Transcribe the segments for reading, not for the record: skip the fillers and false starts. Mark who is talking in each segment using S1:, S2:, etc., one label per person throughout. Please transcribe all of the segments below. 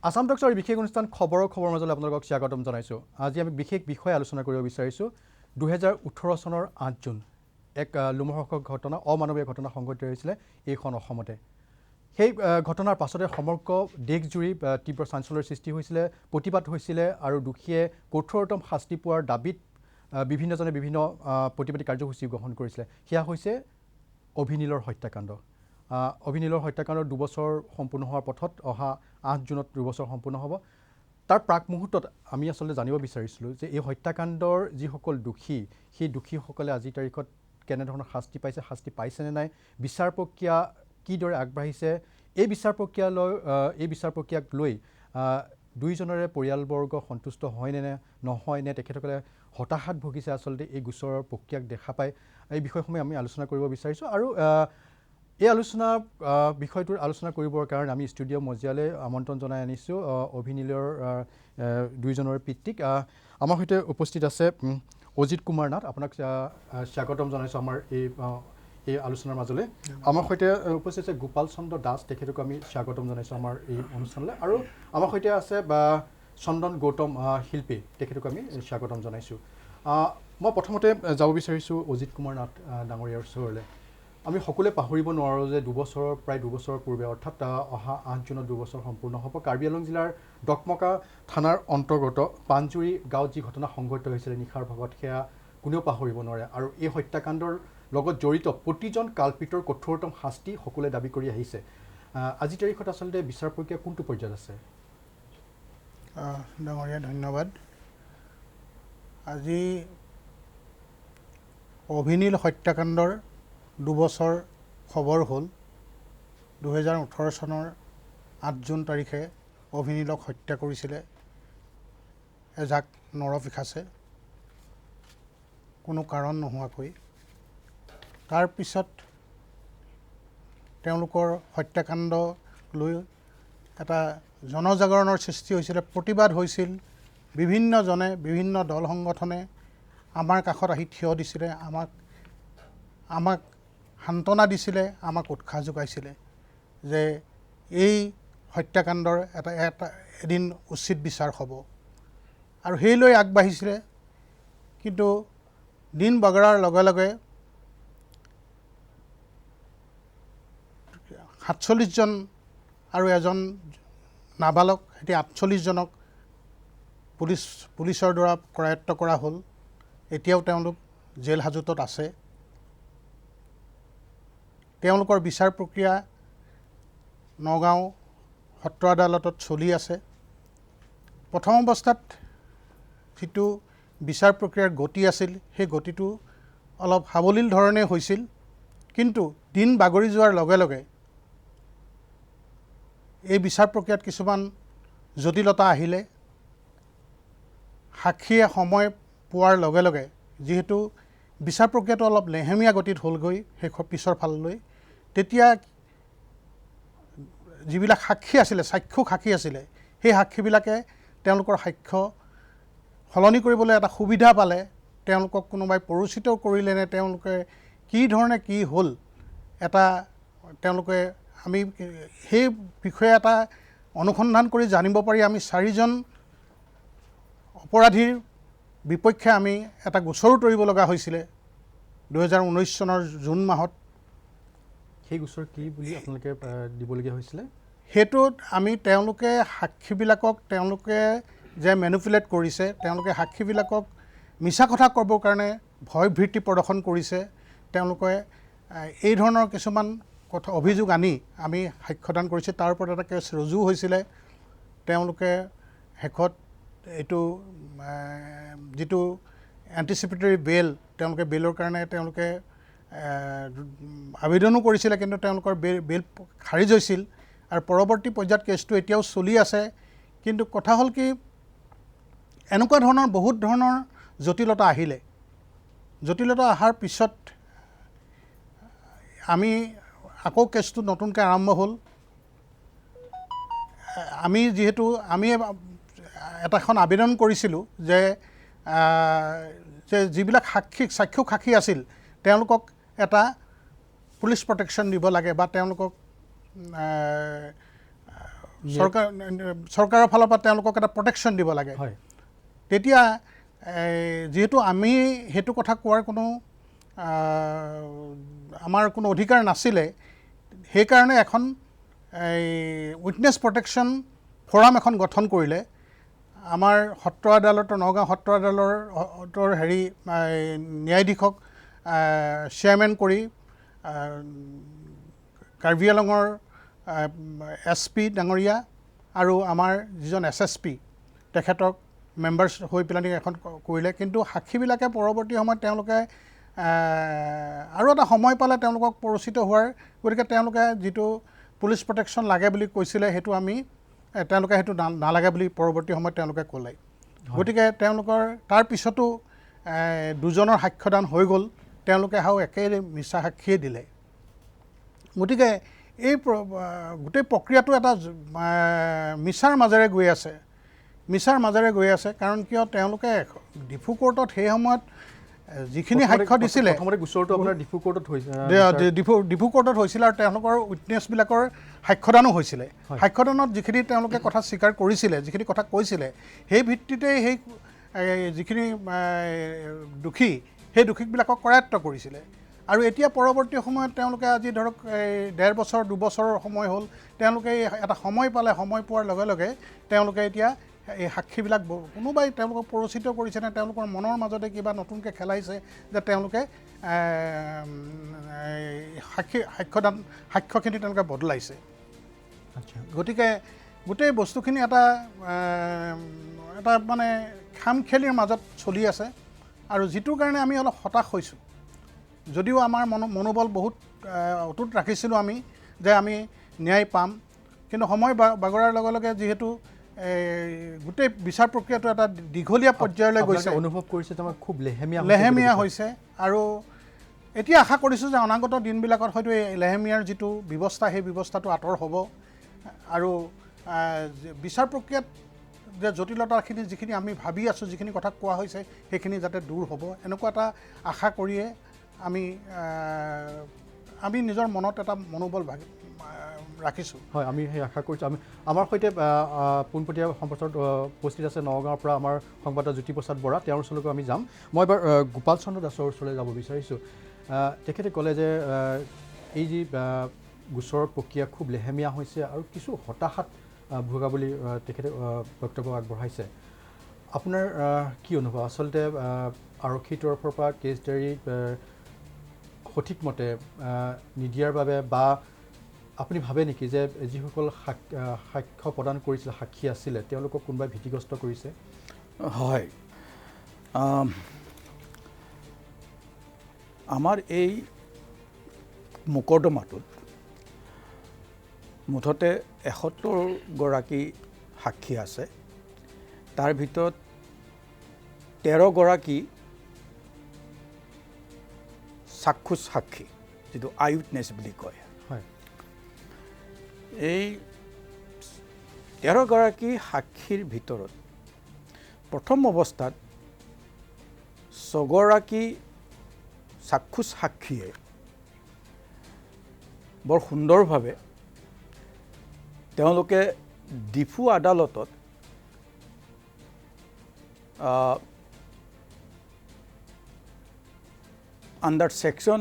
S1: আসাম টক্সৰ বিশেষ অনুষ্ঠান খবৰ মাজলৈ আপোনালোকক স্বাগতম জনাইছোঁ। আজি আমি বিশেষ বিষয় আলোচনা কৰিব বিচাৰিছোঁ। 2018 চনৰ 8 জুন এক লোমহৰ্ষক ঘটনা, অমানৱীয় ঘটনা সংঘটিত হৈছিলে এইখন অসমতে। সেই ঘটনাৰ পাছতে সমগ্ৰ দেশজুৰি তীব্ৰ চাঞ্চল্যৰ সৃষ্টি হৈছিলে, প্ৰতিবাদ হৈছিলে আৰু দোষীয়ে কঠোৰতম শাস্তি পোৱাৰ দাবীত বিভিন্নজনে বিভিন্ন প্ৰতিবাদী কাৰ্যসূচী গ্ৰহণ কৰিছিলে। সেয়া হৈছে অভিনীলৰ হত্যাকাণ্ড। অভিনীলৰ হত্যাকাণ্ডৰ 2 বছৰ সম্পূৰ্ণ হোৱাৰ পথত অহা 8 জুনত 2 বছৰ সম্পূৰ্ণ হ'ব। তাৰ প্ৰাক মুহূৰ্তত আমি আচলতে জানিব বিচাৰিছিলোঁ যে এই হত্যাকাণ্ডৰ যিসকল দোষী, সেই দোষীসকলে আজিৰ তাৰিখত কেনেধৰণৰ শাস্তি পাইছে, শাস্তি পাইছেনে নাই, বিচাৰ প্ৰক্ৰিয়া কিদৰে আগবাঢ়িছে, এই বিচাৰ প্ৰক্ৰিয়াক লৈ দুইজনৰে পৰিয়ালবৰ্গ সন্তুষ্ট হয়নে নহয়, নে তেখেতসকলে হতাশাত ভুগিছে আচলতে এই গোচৰৰ প্ৰক্ৰিয়াক দেখা পায়, এই বিষয়সমূহ আমি আলোচনা কৰিব বিচাৰিছোঁ। আৰু এই বিষয়টোৰ আলোচনা কৰিবৰ কাৰণে আমি ষ্টুডিঅ' মজিয়ালৈ আমন্ত্ৰণ জনাই আনিছোঁ অভিনীলৰ দুইজনৰ পিতৃক। আমাৰ সৈতে উপস্থিত আছে অজিত কুমাৰ নাথ, আপোনাক স্বাগতম জনাইছোঁ আমাৰ এই আলোচনাৰ মাজলৈ। আমাৰ সৈতে উপস্থিত আছে গোপাল চন্দ্ৰ দাস, তেখেতকো আমি স্বাগতম জনাইছোঁ আমাৰ এই অনুষ্ঠানলৈ। আৰু আমাৰ সৈতে আছে চন্দন গৌতম শিল্পী, তেখেতকো আমি স্বাগতম জনাইছোঁ। মই প্ৰথমতে যাব বিচাৰিছোঁ অজিত কুমাৰ নাথ ডাঙৰীয়াৰ ওচৰলৈ। আমি সকলোৱে পাহৰিব নোৱাৰোঁ যে প্ৰায় দুবছৰৰ পূৰ্বে, অৰ্থাৎ অহা 8 জুনত 2 বছৰ সম্পূৰ্ণ হ'ব, কাৰ্বি আংলং জিলাৰ ডকমকা থানাৰ অন্তৰ্গত পাঞ্জুৰী গাঁৱত যি ঘটনা সংঘটিত হৈছিলে নিশাৰ ভাগত, সেয়া কোনেও পাহৰিব নোৱাৰে। আৰু এই হত্যাকাণ্ডৰ লগত জড়িত প্ৰতিজন কালপিতৰ কঠোৰতম শাস্তি সকলোৱে দাবী কৰি আহিছে। আজিৰ তাৰিখত আচলতে বিচাৰ প্ৰক্ৰিয়া কোনটো পৰ্যায়ত আছে?
S2: ডাঙৰীয়া ধন্যবাদ। আজি অভিনীল হত্যাকাণ্ডৰ 2 বছৰ খবৰ হ'ল। 2018 চনৰ 8 জুন তাৰিখে অভিনীলক হত্যা কৰিছিলে এজাক নৰপিশাচে, কোনো কাৰণ নোহোৱাকৈ। তাৰপিছত তেওঁলোকৰ হত্যাকাণ্ড লৈ এটা জনজাগৰণৰ সৃষ্টি হৈছিলে, প্ৰতিবাদ হৈছিল। বিভিন্নজনে, বিভিন্ন দল সংগঠনে আমাৰ কাষত আহি থিয় দিছিলে, আমাক সান্তনা দিছিলে, আমাক উৎসাহ যোগাইছিলে যে এই হত্যাকাণ্ডৰ এটা এদিন উচিত বিচাৰ হ'ব, আৰু সেই লৈ আগবাঢ়িছিলে। কিন্তু দিন বগৰাৰ লগে লগে 47 জন আৰু এজন নাবালক, সেটি 48 জনক পুলিচৰ দ্বাৰা কৰায়ত্ব কৰা হ'ল। এতিয়াও তেওঁলোক জেল হাজতত আছে। তেওঁলোকৰ বিচাৰ প্ৰক্ৰিয়া নগাঁও সত্ৰ আদালতত চলি আছে। প্ৰথম অৱস্থাত যিটো বিচাৰ প্ৰক্ৰিয়াৰ গতি আছিল, সেই গতিটো অলপ সাৱলীল ধৰণে হৈছিল। কিন্তু দিন বাগৰি যোৱাৰ লগে লগে এই বিচাৰ প্ৰক্ৰিয়াত কিছুমান জটিলতা আহিলে। সাক্ষীয়ে সময় পোৱাৰ লগে লগে, যিহেতু বিচাৰ প্ৰক্ৰিয়াটো অলপ লেহেমীয়া গতিত হ'লগৈ পিছৰ ফাললৈ, তেতিয়া যিবিলাক সাক্ষী আছিলে, চাক্ষুষ সাক্ষী আছিলে, সেই সাক্ষীবিলাকে তেওঁলোকৰ সাক্ষ্য সলনি কৰিবলৈ এটা সুবিধা পালে। তেওঁলোকক কোনোবাই প্ৰৰোচিত কৰিলে নে তেওঁলোকে কি ধৰণে কি হ'ল, তেওঁলোকে আমি সেই বিষয়ে এটা অনুসন্ধান কৰি জানিব পাৰি আমি 4জন অপৰাধীৰ বিপক্ষে আমি এটা গোচৰো তৰিব লগা হৈছিলে 2019 চনৰ জুন মাহত।
S1: সেই গোচৰ কি বুলি আপোনালোকে দিবলগীয়া হৈছিলে?
S2: সেইটোত আমি তেওঁলোকে সাক্ষীবিলাকক তেওঁলোকে যে মেনিপুলেট কৰিছে, তেওঁলোকে সাক্ষীবিলাকক মিছা কথা ক'বৰ কাৰণে ভয় ভীতি প্ৰদৰ্শন কৰিছে। তেওঁলোকে এই ধৰণৰ কিছুমান কথা অভিযোগ আনি আমি সাক্ষ্যদান কৰিছোঁ। তাৰ ওপৰত এটা কেছ ৰুজু হৈছিলে। তেওঁলোকে শেষত এইটো যিটো এণ্টিচিপেটৰী বেইল, তেওঁলোকে বেইলৰ কাৰণে তেওঁলোকে আবেদনো কৰিছিলে, কিন্তু তেওঁলোকৰ বেইল খাৰিজ হৈছিল। আৰু পৰৱৰ্তী পৰ্যায়ত কেছটো এতিয়াও চলি আছে। কিন্তু কথা হ'ল কি, এনেকুৱা ধৰণৰ বহুত ধৰণৰ জটিলতা আহিলে। জটিলতা অহাৰ পিছত আমি আকৌ কেছটো নতুনকৈ আৰম্ভ হ'ল। আমি এখন আবেদন কৰিছিলোঁ যে যিবিলাক চাক্ষুষ সাক্ষী আছিল, তেওঁলোকক এটা পুলিচ প্ৰটেকশ্যন দিব লাগে বা তেওঁলোকক চৰকাৰৰ ফালৰ পৰা তেওঁলোকক এটা প্ৰটেকশ্যন দিব লাগে
S1: হয়
S2: তেতিয়া যেহেতু আমি হেতু কথা কোৱাৰ কোনো আমাৰ কোনো অধিকাৰ নাছিলে সেই কাৰণে এখন উইটনেছ প্ৰটেকশ্যন ফৰাম এখন গঠন কৰিলে আমাৰ সত্ৰ আদালতৰ নগাঁও সত্ৰ আদালতৰ হেৰি ন্যায়াধীশক চেয়াৰমেন কৰি কাৰ্বি আংলঙৰ SP ডাঙৰীয়া আৰু আমাৰ যিজন SSP তেখেতক মেম্বাৰ্ছ হৈ পেলাই এখন কৰিলে কিন্তু সাক্ষীবিলাকে পৰৱৰ্তী সময়ত তেওঁলোকে আৰু এটা সময় পালে তেওঁলোকক পৰিচিত হোৱাৰ গতিকে তেওঁলোকে যিটো পুলিচ প্ৰটেকশ্যন লাগে বুলি কৈছিলে সেইটো আমি তেওঁলোকে সেইটো নালাগে বুলি পৰৱৰ্তী সময়ত তেওঁলোকে ক'লে গতিকে তেওঁলোকৰ তাৰ পিছতো দুজনৰ সাক্ষ্যদান হৈ গ'ল তেওঁলোকে একে মিছা সাক্ষীয়ে দিলে গতিকে এই গোটেই প্ৰক্ৰিয়াটো এটা মিছাৰ মাজেৰে গৈ আছে কাৰণ কিয় তেওঁলোকে ডিফু কোৰ্টত সেই সময়ত যিখিনি সাক্ষ্য দিছিলে
S1: প্ৰথমতে গোচৰটো আপোনাৰ ডিফু কোৰ্টত হৈছে
S2: ডিফু কোৰ্টত হৈছিলে আৰু তেওঁলোকৰ উইটনেছবিলাকৰ সাক্ষ্যদানো হৈছিলে সাক্ষ্যদানত যিখিনি তেওঁলোকে কথা স্বীকাৰ কৰিছিলে যিখিনি কথা কৈছিলে সেই ভিত্তিতে সেই যিখিনি দোষী সেই দোষীবিলাকক কৰায়ত্ব কৰিছিলে আৰু এতিয়া পৰৱৰ্তী সময়ত তেওঁলোকে আজি ধৰক 1.5 বছৰ 2 বছৰৰ সময় হ'ল তেওঁলোকে এটা সময় পালে সময় পোৱাৰ লগে লগে তেওঁলোকে এতিয়া এই সাক্ষীবিলাক কোনোবাই তেওঁলোকক পৰিচিত কৰিছে নে তেওঁলোকৰ মনৰ মাজতে কিবা নতুনকৈ খেলাইছে যে তেওঁলোকে সাক্ষ্যখিনি তেওঁলোকে বদলাইছে গতিকে গোটেই বস্তুখিনি এটা মানে খামখেলিৰ মাজত চলি আছে আৰু যিটোৰ কাৰণে আমি অলপ হতাশ হৈছোঁ যদিও আমাৰ মনোবল বহুত অটুট ৰাখিছিলোঁ আমি যে আমি ন্যায় পাম কিন্তু সময় বাগৰাৰ লগে লগে যিহেতু গোটেই বিচাৰ প্ৰক্ৰিয়াটো এটা দীঘলীয়া পৰ্যায়লৈ গৈছে
S1: অনুভৱ কৰিছে যে খুব
S2: লেহেমীয়া হৈছে আৰু এতিয়া আশা কৰিছোঁ যে অনাগত দিনবিলাকত হয়তো এই লেহেমীয়াৰ যিটো ব্যৱস্থা সেই ব্যৱস্থাটো আঁতৰ হ'ব আৰু বিচাৰ প্ৰক্ৰিয়াত যে জটিলতাখিনি যিখিনি আমি ভাবি আছোঁ যিখিনি কথা কোৱা হৈছে সেইখিনি যাতে দূৰ হ'ব এনেকুৱা এটা আশা কৰিয়ে আমি নিজৰ মনত এটা মনোবল ৰাখিছোঁ
S1: হয় আমি সেই আশা কৰিছোঁ আমাৰ সৈতে পোনপটীয়া সম্প্ৰচাৰত উপস্থিত আছে নগাঁৱৰ পৰা আমাৰ সংবাদদাতা জ্যোতিপ্ৰসাদ বৰা তেওঁৰ ওচৰলৈকে আমি যাম মই এবাৰ গোপাল চন্দ্ৰ দাসৰ ওচৰলৈ যাব বিচাৰিছোঁ তেখেতে ক'লে যে এই যি গোচৰৰ প্ৰক্ৰিয়া খুব লেহেমীয়া হৈছে আৰু কিছু হতাশাত ভোগা বুলি তেখেতে বক্তব্য আগবঢ়াইছে আপোনাৰ কি অনুভৱ আচলতে আৰক্ষীৰ তৰফৰ পৰা কেছ ডায়েৰী সঠিকমতে নিদিয়াৰ বাবে বা আপুনি ভাবে নেকি যে যিসকল সাক্ষ্য প্ৰদান কৰিছিল সাক্ষী আছিলে তেওঁলোকক কোনোবাই ভীতিগ্ৰস্ত কৰিছে
S3: হয় আমাৰ এই মোকৰ্দমাটোত মুঠতে 71গৰাকী সাক্ষী আছে তাৰ ভিতৰত 13গৰাকী চাক্ষুষ সাক্ষী যিটো আই উইটনেছ বুলি কয়
S1: হয়
S3: এই 13গৰাকী সাক্ষীৰ ভিতৰত প্ৰথম অৱস্থাত 6গৰাকী চাক্ষুষ সাক্ষীয়ে বৰ সুন্দৰভাৱে তেওঁলোকে ডিফু আদালতত আণ্ডাৰ ছেকশ্যন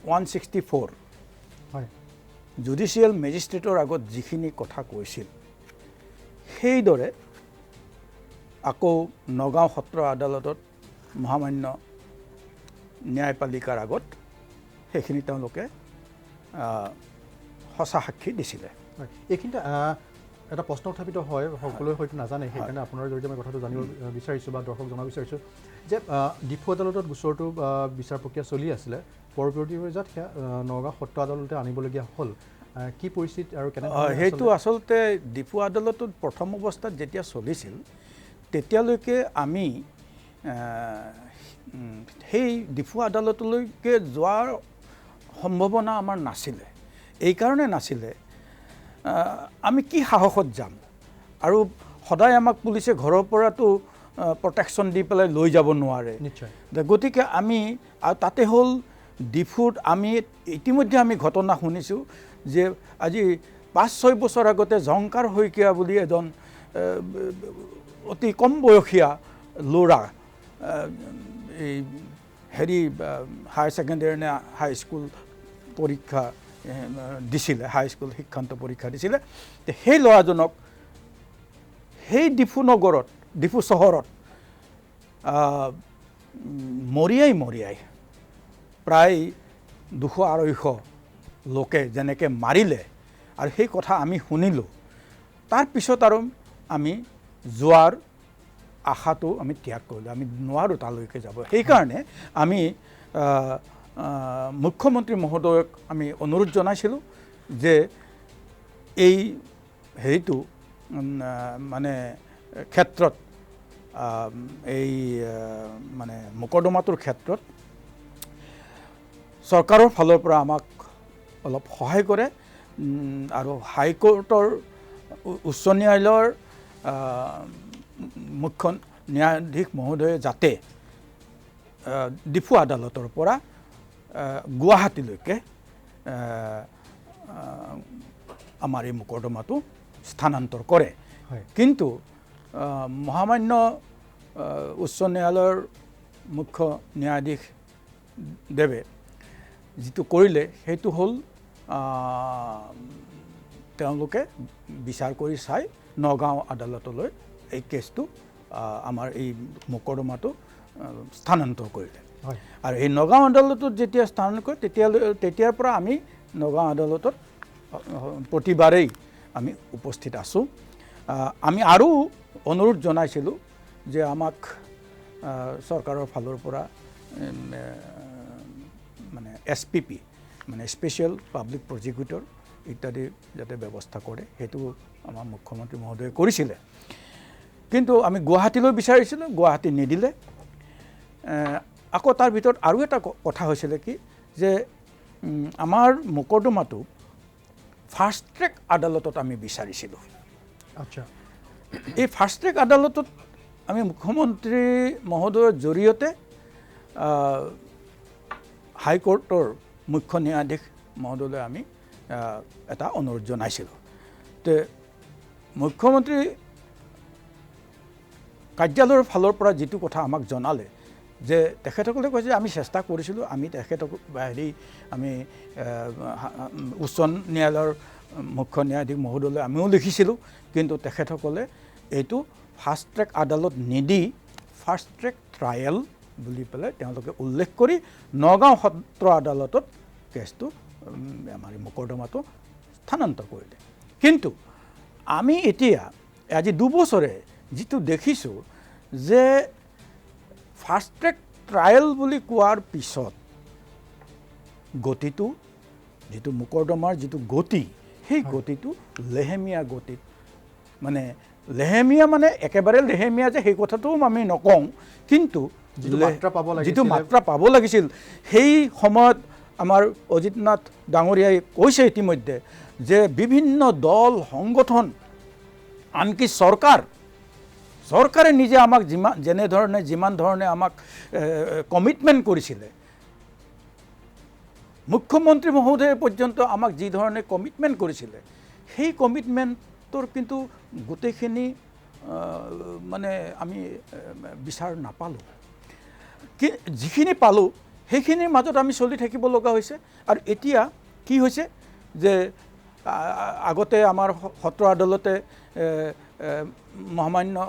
S3: 164
S1: হয়
S3: জুডিচিয়েল মেজিষ্ট্ৰেটৰ আগত যিখিনি কথা কৈছিল সেইদৰে আকৌ নগাঁও সত্ৰ আদালতত মহামান্য ন্যায়পালিকাৰ আগত সেইখিনি তেওঁলোকে সঁচা সাক্ষী দিছিলে
S1: এইখিনিতে এটা প্ৰশ্ন উত্থাপিত হয় সকলোৱে হয়তো নাজানে সেইকাৰণে আপোনাৰ জৰিয়তে মই কথাটো জানিব বিচাৰিছোঁ বা দৰ্শক জনাব বিচাৰিছোঁ যে ডিফু আদালতত গোচৰটো বিচাৰ প্ৰক্ৰিয়া চলি আছিলে পৰৱৰ্তী পৰ্যায়ত সেয়া নগাঁও সত্ৰ আদালতে আনিবলগীয়া হ'ল কি পৰিস্থিতি আৰু কেনেকৈ
S3: সেইটো আচলতে ডিফু আদালতত প্ৰথম অৱস্থাত যেতিয়া চলিছিল তেতিয়ালৈকে আমি সেই ডিফু আদালতলৈকে যোৱাৰ সম্ভাৱনা আমাৰ নাছিলে এইকাৰণে নাছিলে আমি কি সাহসত যাম আৰু সদায় আমাক পুলিচে ঘৰৰ পৰাতো প্ৰটেকশ্যন দি পেলাই লৈ যাব নোৱাৰে
S1: নিশ্চয়
S3: গতিকে আমি তাতে হ'ল ডিফুত আমি ইতিমধ্যে আমি ঘটনা শুনিছোঁ যে আজি 5-6 বছৰ আগতে ঝংকাৰ শইকীয়া বুলি এজন অতি কম বয়সীয়া ল'ৰা এই হেৰি হায়াৰ ছেকেণ্ডেৰী নে হাইস্কুল পৰীক্ষা দিছিলে, হাইস্কুল শিক্ষান্ত পৰীক্ষা দিছিলে। সেই ল'ৰাজনক সেই ডিফু চহৰত মৰিয়াই প্ৰায় 200-250 লোকে যেনেকৈ মাৰিলে আৰু সেই কথা আমি শুনিলোঁ। তাৰপিছত আৰু আমি যোৱাৰ আশাটো আমি ত্যাগ কৰিলোঁ, আমি নোৱাৰোঁ তালৈকে যাব। সেইকাৰণে আমি মুখ্যমন্ত্ৰী মহোদয়ক আমি অনুৰোধ জনাইছিলোঁ যে এই হেৰিটো মানে ক্ষেত্ৰত এই মানে মোকৰ্দমাটোৰ ক্ষেত্ৰত চৰকাৰৰ ফালৰ পৰা আমাক অলপ সহায় কৰে আৰু হাইকোৰ্টৰ উচ্চ ন্যায়ালয়ৰ মুখ্য ন্যায়াধীশ মহোদয়ে যাতে ডিফু আদালতৰ পৰা গুৱাহাটীলৈকে আমাৰ এই মোকৰ্দমাটো স্থানান্তৰ কৰে। কিন্তু মহামান্য উচ্চ ন্যায়ালয়ৰ মুখ্য ন্যায়াধীশ দেৱে যিটো কৰিলে সেইটো হ'ল তেওঁলোকে বিচাৰ কৰি চাই নগাঁও আদালতলৈ এই কেছটো আমাৰ এই মোকৰ্দমাটো স্থানান্তৰ কৰিলে। আৰু এই নগাঁও আদালতত যেতিয়া স্থানান্তৰ কৰে তেতিয়াৰ পৰা আমি নগাঁও আদালতত প্ৰতিবাৰেই আমি উপস্থিত আছোঁ। আমি আৰু অনুৰোধ জনাইছিলোঁ যে আমাক চৰকাৰৰ ফালৰ পৰা মানে SPP মানে স্পেচিয়েল পাব্লিক প্ৰজিকিউটৰ ইত্যাদি যাতে ব্যৱস্থা কৰে, সেইটো আমাৰ মুখ্যমন্ত্ৰী মহোদয়ে কৰিছিলে। কিন্তু আমি গুৱাহাটীলৈ বিচাৰিছিলোঁ, গুৱাহাটী নিদিলে। আকৌ তাৰ ভিতৰত আৰু এটা কথা হৈছিলে কি যে আমাৰ মোকৰ্দমাটো ফাষ্ট ট্ৰেক আদালতত আমি বিচাৰিছিলোঁ।
S1: আচ্ছা,
S3: এই ফাষ্ট ট্ৰেক আদালতত আমি মুখ্যমন্ত্ৰী মহোদয়ৰ জৰিয়তে হাইকোৰ্টৰ মুখ্য ন্যায়াধীশ মহোদয়লৈ আমি এটা অনুৰোধ জনাইছিলোঁ। তে মুখ্যমন্ত্ৰী কাৰ্যালয়ৰ ফালৰ পৰা যিটো কথা আমাক জনালে যে তেখেতসকলে কৈছে আমি চেষ্টা কৰিছিলোঁ, আমি তেখেতক আমি উচ্চ ন্যায়ালয়ৰ মুখ্য ন্যায়াধীশ মহোদয়লৈ আমিও লিখিছিলোঁ, কিন্তু তেখেতসকলে এইটো ফাষ্ট ট্ৰেক আদালত নিদি ফাষ্ট ট্ৰেক ট্ৰায়েল বুলি পেলাই তেওঁলোকে উল্লেখ কৰি নগাঁও সত্ৰ আদালতত কেছটো আমাৰ মোকৰ্দমাটো স্থানান্তৰ কৰিলে। কিন্তু আমি এতিয়া আজি 2 বছৰে যিটো দেখিছোঁ যে ফাষ্ট ট্ৰেক ট্ৰায়েল বুলি কোৱাৰ পিছত গতিটো যিটো মোকৰ্দমাৰ যিটো গতি, সেই গতিটো লেহেমীয়া গতিত, মানে লেহেমীয়া মানে একেবাৰে লেহেমীয়া যে সেই কথাটো আমি নকওঁ, কিন্তু যিটো মাত্ৰা পাব লাগিছিল সেই সময়ত আমাৰ অজিত নাথ ডাঙৰীয়াই কৈছে ইতিমধ্যে যে বিভিন্ন দল সংগঠন আনকি চৰকাৰে নিজে আমাক যিমান ধৰণে আমাক কমিটমেণ্ট কৰিছিলে, মুখ্যমন্ত্ৰী মহোদয়ে পৰ্যন্ত আমাক যি ধৰণে কমিটমেণ্ট কৰিছিলে, সেই কমিটমেণ্টৰ কিন্তু গোটেইখিনি মানে আমি বিচাৰ নাপালোঁ। যিখিনি পালোঁ সেইখিনিৰ মাজত আমি চলি থাকিব লগা হৈছে। আৰু এতিয়া কি হৈছে যে আগতে আমাৰ সত্ৰ আদালতে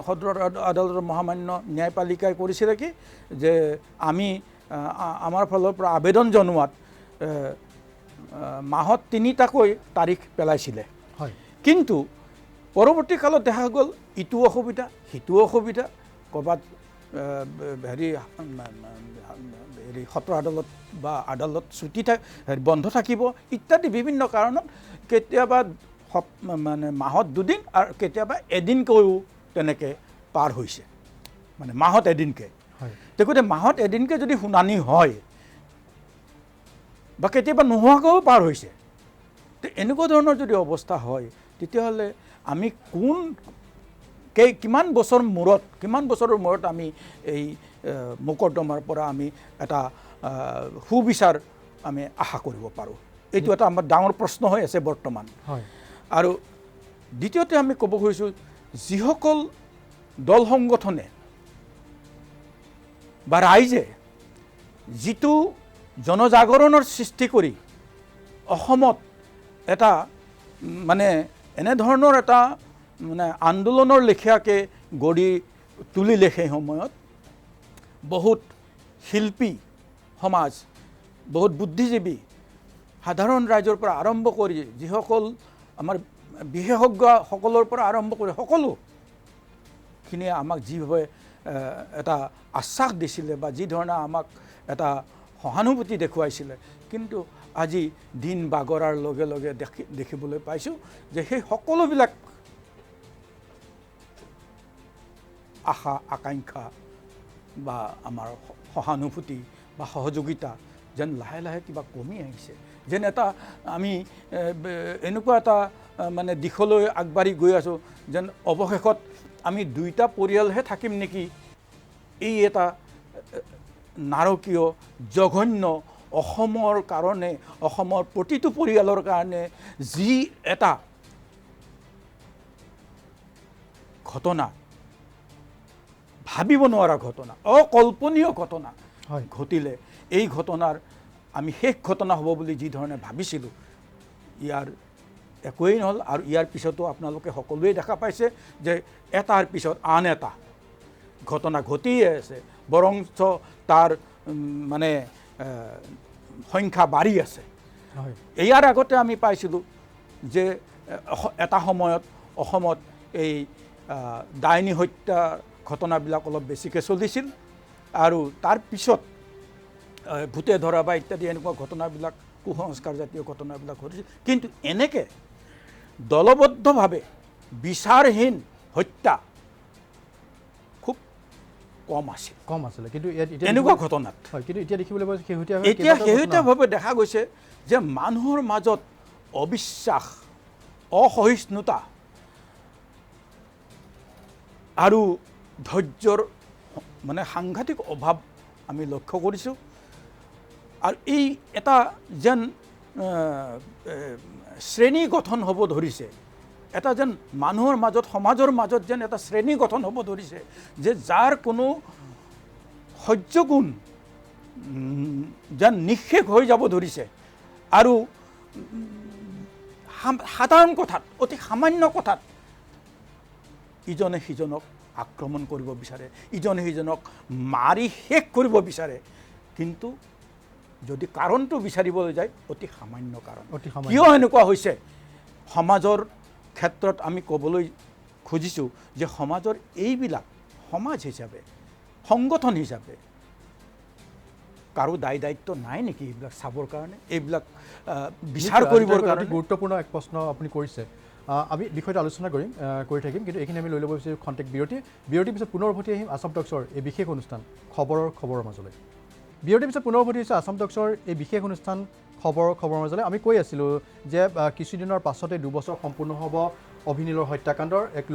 S3: সত্ৰ আদালতৰ মহামান্য ন্যায়পালিকাই কৰিছিলে কি যে আমি আমাৰ ফালৰ পৰা আবেদন জনোৱাত মাহত 3টাকৈ তাৰিখ পেলাইছিলে। কিন্তু পৰৱৰ্তী কালত দেখা গ'ল ইটো অসুবিধা সিটো অসুবিধা, ক'ৰবাত হেৰি সত্ৰ আদালত বা আদালত ছুটি বন্ধ থাকিব ইত্যাদি বিভিন্ন কাৰণত কেতিয়াবা মানে মাহত 2 দিন আৰু কেতিয়াবা এদিনকৈও তেনেকৈ পাৰ হৈছে, মানে মাহত এদিনকৈ। তেখেতে মাহত এদিনকৈ যদি শুনানি হয় বা কেতিয়াবা নোহোৱাকৈও পাৰ হৈছে, তো এনেকুৱা ধৰণৰ যদি অৱস্থা হয় তেতিয়াহ'লে আমি কিমান বছৰৰ মূৰত আমি এই মোকৰ্দমাৰ পৰা আমি এটা সুবিচাৰ আমি আশা কৰিব পাৰোঁ? এইটো এটা আমাৰ ডাঙৰ প্ৰশ্ন হৈ আছে বৰ্তমান। আৰু দ্বিতীয়তে আমি ক'ব খুজিছোঁ যিসকল দল সংগঠনে বা ৰাইজে যিটো জনজাগৰণৰ সৃষ্টি কৰি অসমত এটা মানে এনেধৰণৰ এটা মানে আন্দোলনৰ লেখীয়াকৈ গঢ়ি তুলিলে সেই সময়ত বহুত শিল্পী সমাজ বহুত বুদ্ধিজীৱী সাধাৰণ ৰাইজৰ পৰা আৰম্ভ কৰি যিসকল আমাৰ বিশেষজ্ঞসকলৰ পৰা আৰম্ভ কৰি সকলোখিনিয়ে আমাক যিভাৱে এটা আশ্বাস দিছিলে বা যি ধৰণে আমাক এটা সহানুভূতি দেখুৱাইছিলে কিন্তু আজি দিন বাগৰাৰ লগে লগে দেখিবলৈ পাইছোঁ যে সেই সকলোবিলাক আশা আকাংক্ষা বা আমাৰ সহানুভূতি বা সহযোগিতা যেন লাহে লাহে কিবা কমি আহিছে যেন এটা আমি এনেকুৱা এটা মানে দিশলৈ আগবাঢ়ি গৈ আছোঁ যেন অৱশেষত আমি দুইটা পৰিয়ালহে থাকিম নেকি এই এটা নাৰকীয় জঘন্য অসমৰ কাৰণে অসমৰ প্ৰতিটো পৰিয়ালৰ কাৰণে যি এটা ঘটনা ভাবিব নোৱাৰা ঘটনা অকল্পনীয় ঘটনা ঘটিলে এই ঘটনাৰ আমি শেষ ঘটনা হ'ব বুলি যি ধৰণে ভাবিছিলোঁ ইয়াৰ একোৱেই নহ'ল আৰু ইয়াৰ পিছতো আপোনালোকে সকলোৱে দেখা পাইছে যে এটাৰ পিছত আন এটা ঘটনা ঘটিয়ে আছে বৰঞ্চ তাৰ মানে সংখ্যা বাঢ়ি আছে ইয়াৰ আগতে আমি পাইছিলোঁ যে এটা সময়ত অসমত এই ডাইনী হত্যাৰ ঘটনাবিলাক অলপ বেছিকৈ চলিছিল আৰু তাৰ পিছত ভূতে ধৰা বা ইত্যাদি এনেকুৱা ঘটনাবিলাক কুসংস্কাৰ জাতীয় ঘটনাবিলাক ঘটিছিল কিন্তু এনেকৈ দলবদ্ধভাৱে বিচাৰহীন হত্যা খুব কম আছিলে
S1: কিন্তু
S3: এনেকুৱা ঘটনাত
S1: কিন্তু এতিয়া দেখিবলৈ পাইছোঁ
S3: শেহতীয়াভাৱে দেখা গৈছে যে মানুহৰ মাজত অবিশ্বাস অসহিষ্ণুতা আৰু ধৈৰ্যৰ মানে সাংঘাতিক অভাৱ আমি লক্ষ্য কৰিছোঁ আৰু এই এটা যেন শ্ৰেণী গঠন হ'ব ধৰিছে এটা যেন মানুহৰ মাজত সমাজৰ মাজত যেন এটা শ্ৰেণী গঠন হ'ব ধৰিছে যে যাৰ কোনো সহ্যগুণ যেন নিঃশেষ হৈ যাব ধৰিছে আৰু সাধাৰণ কথাত অতি সামান্য কথাত ইজনে সিজনক আক্ৰমণ কৰিব বিচাৰে ইজনে সিজনক মাৰি শেষ কৰিব বিচাৰে কিন্তু যদি কাৰণটো বিচাৰিবলৈ যায় অতি সামান্য কাৰণ কিয় এনেকুৱা হৈছে সমাজৰ ক্ষেত্ৰত আমি ক'বলৈ খুজিছোঁ যে সমাজৰ এইবিলাক সমাজ হিচাপে সংগঠন হিচাপে কাৰো দায়িত্ব নাই নেকি এইবিলাক চাবৰ কাৰণে এইবিলাক বিচাৰ কৰিবৰ কাৰণে
S1: গুৰুত্বপূৰ্ণ এক প্ৰশ্ন আপুনি কৰিছে আমি বিষয়টো আলোচনা কৰি থাকিম কিন্তু এইখিনি আমি লৈ ল'ব বিচাৰিছোঁ খন্তেক বিৰতিৰ পিছত পুনৰ উভতি আহিম আসাম টক্সৰ এই বিশেষ অনুষ্ঠান খবৰৰ মাজলৈ বিৰতিৰ পিছত পুনৰ উভতি আহিছোঁ আসাম টক্সৰ এই বিশেষ অনুষ্ঠান খবৰৰ মাজলৈ আমি কৈ আছিলোঁ যে কিছুদিনৰ পাছতে 2 বছৰ সম্পূৰ্ণ হ'ব অভিনীলৰ হত্যাকাণ্ডৰ এক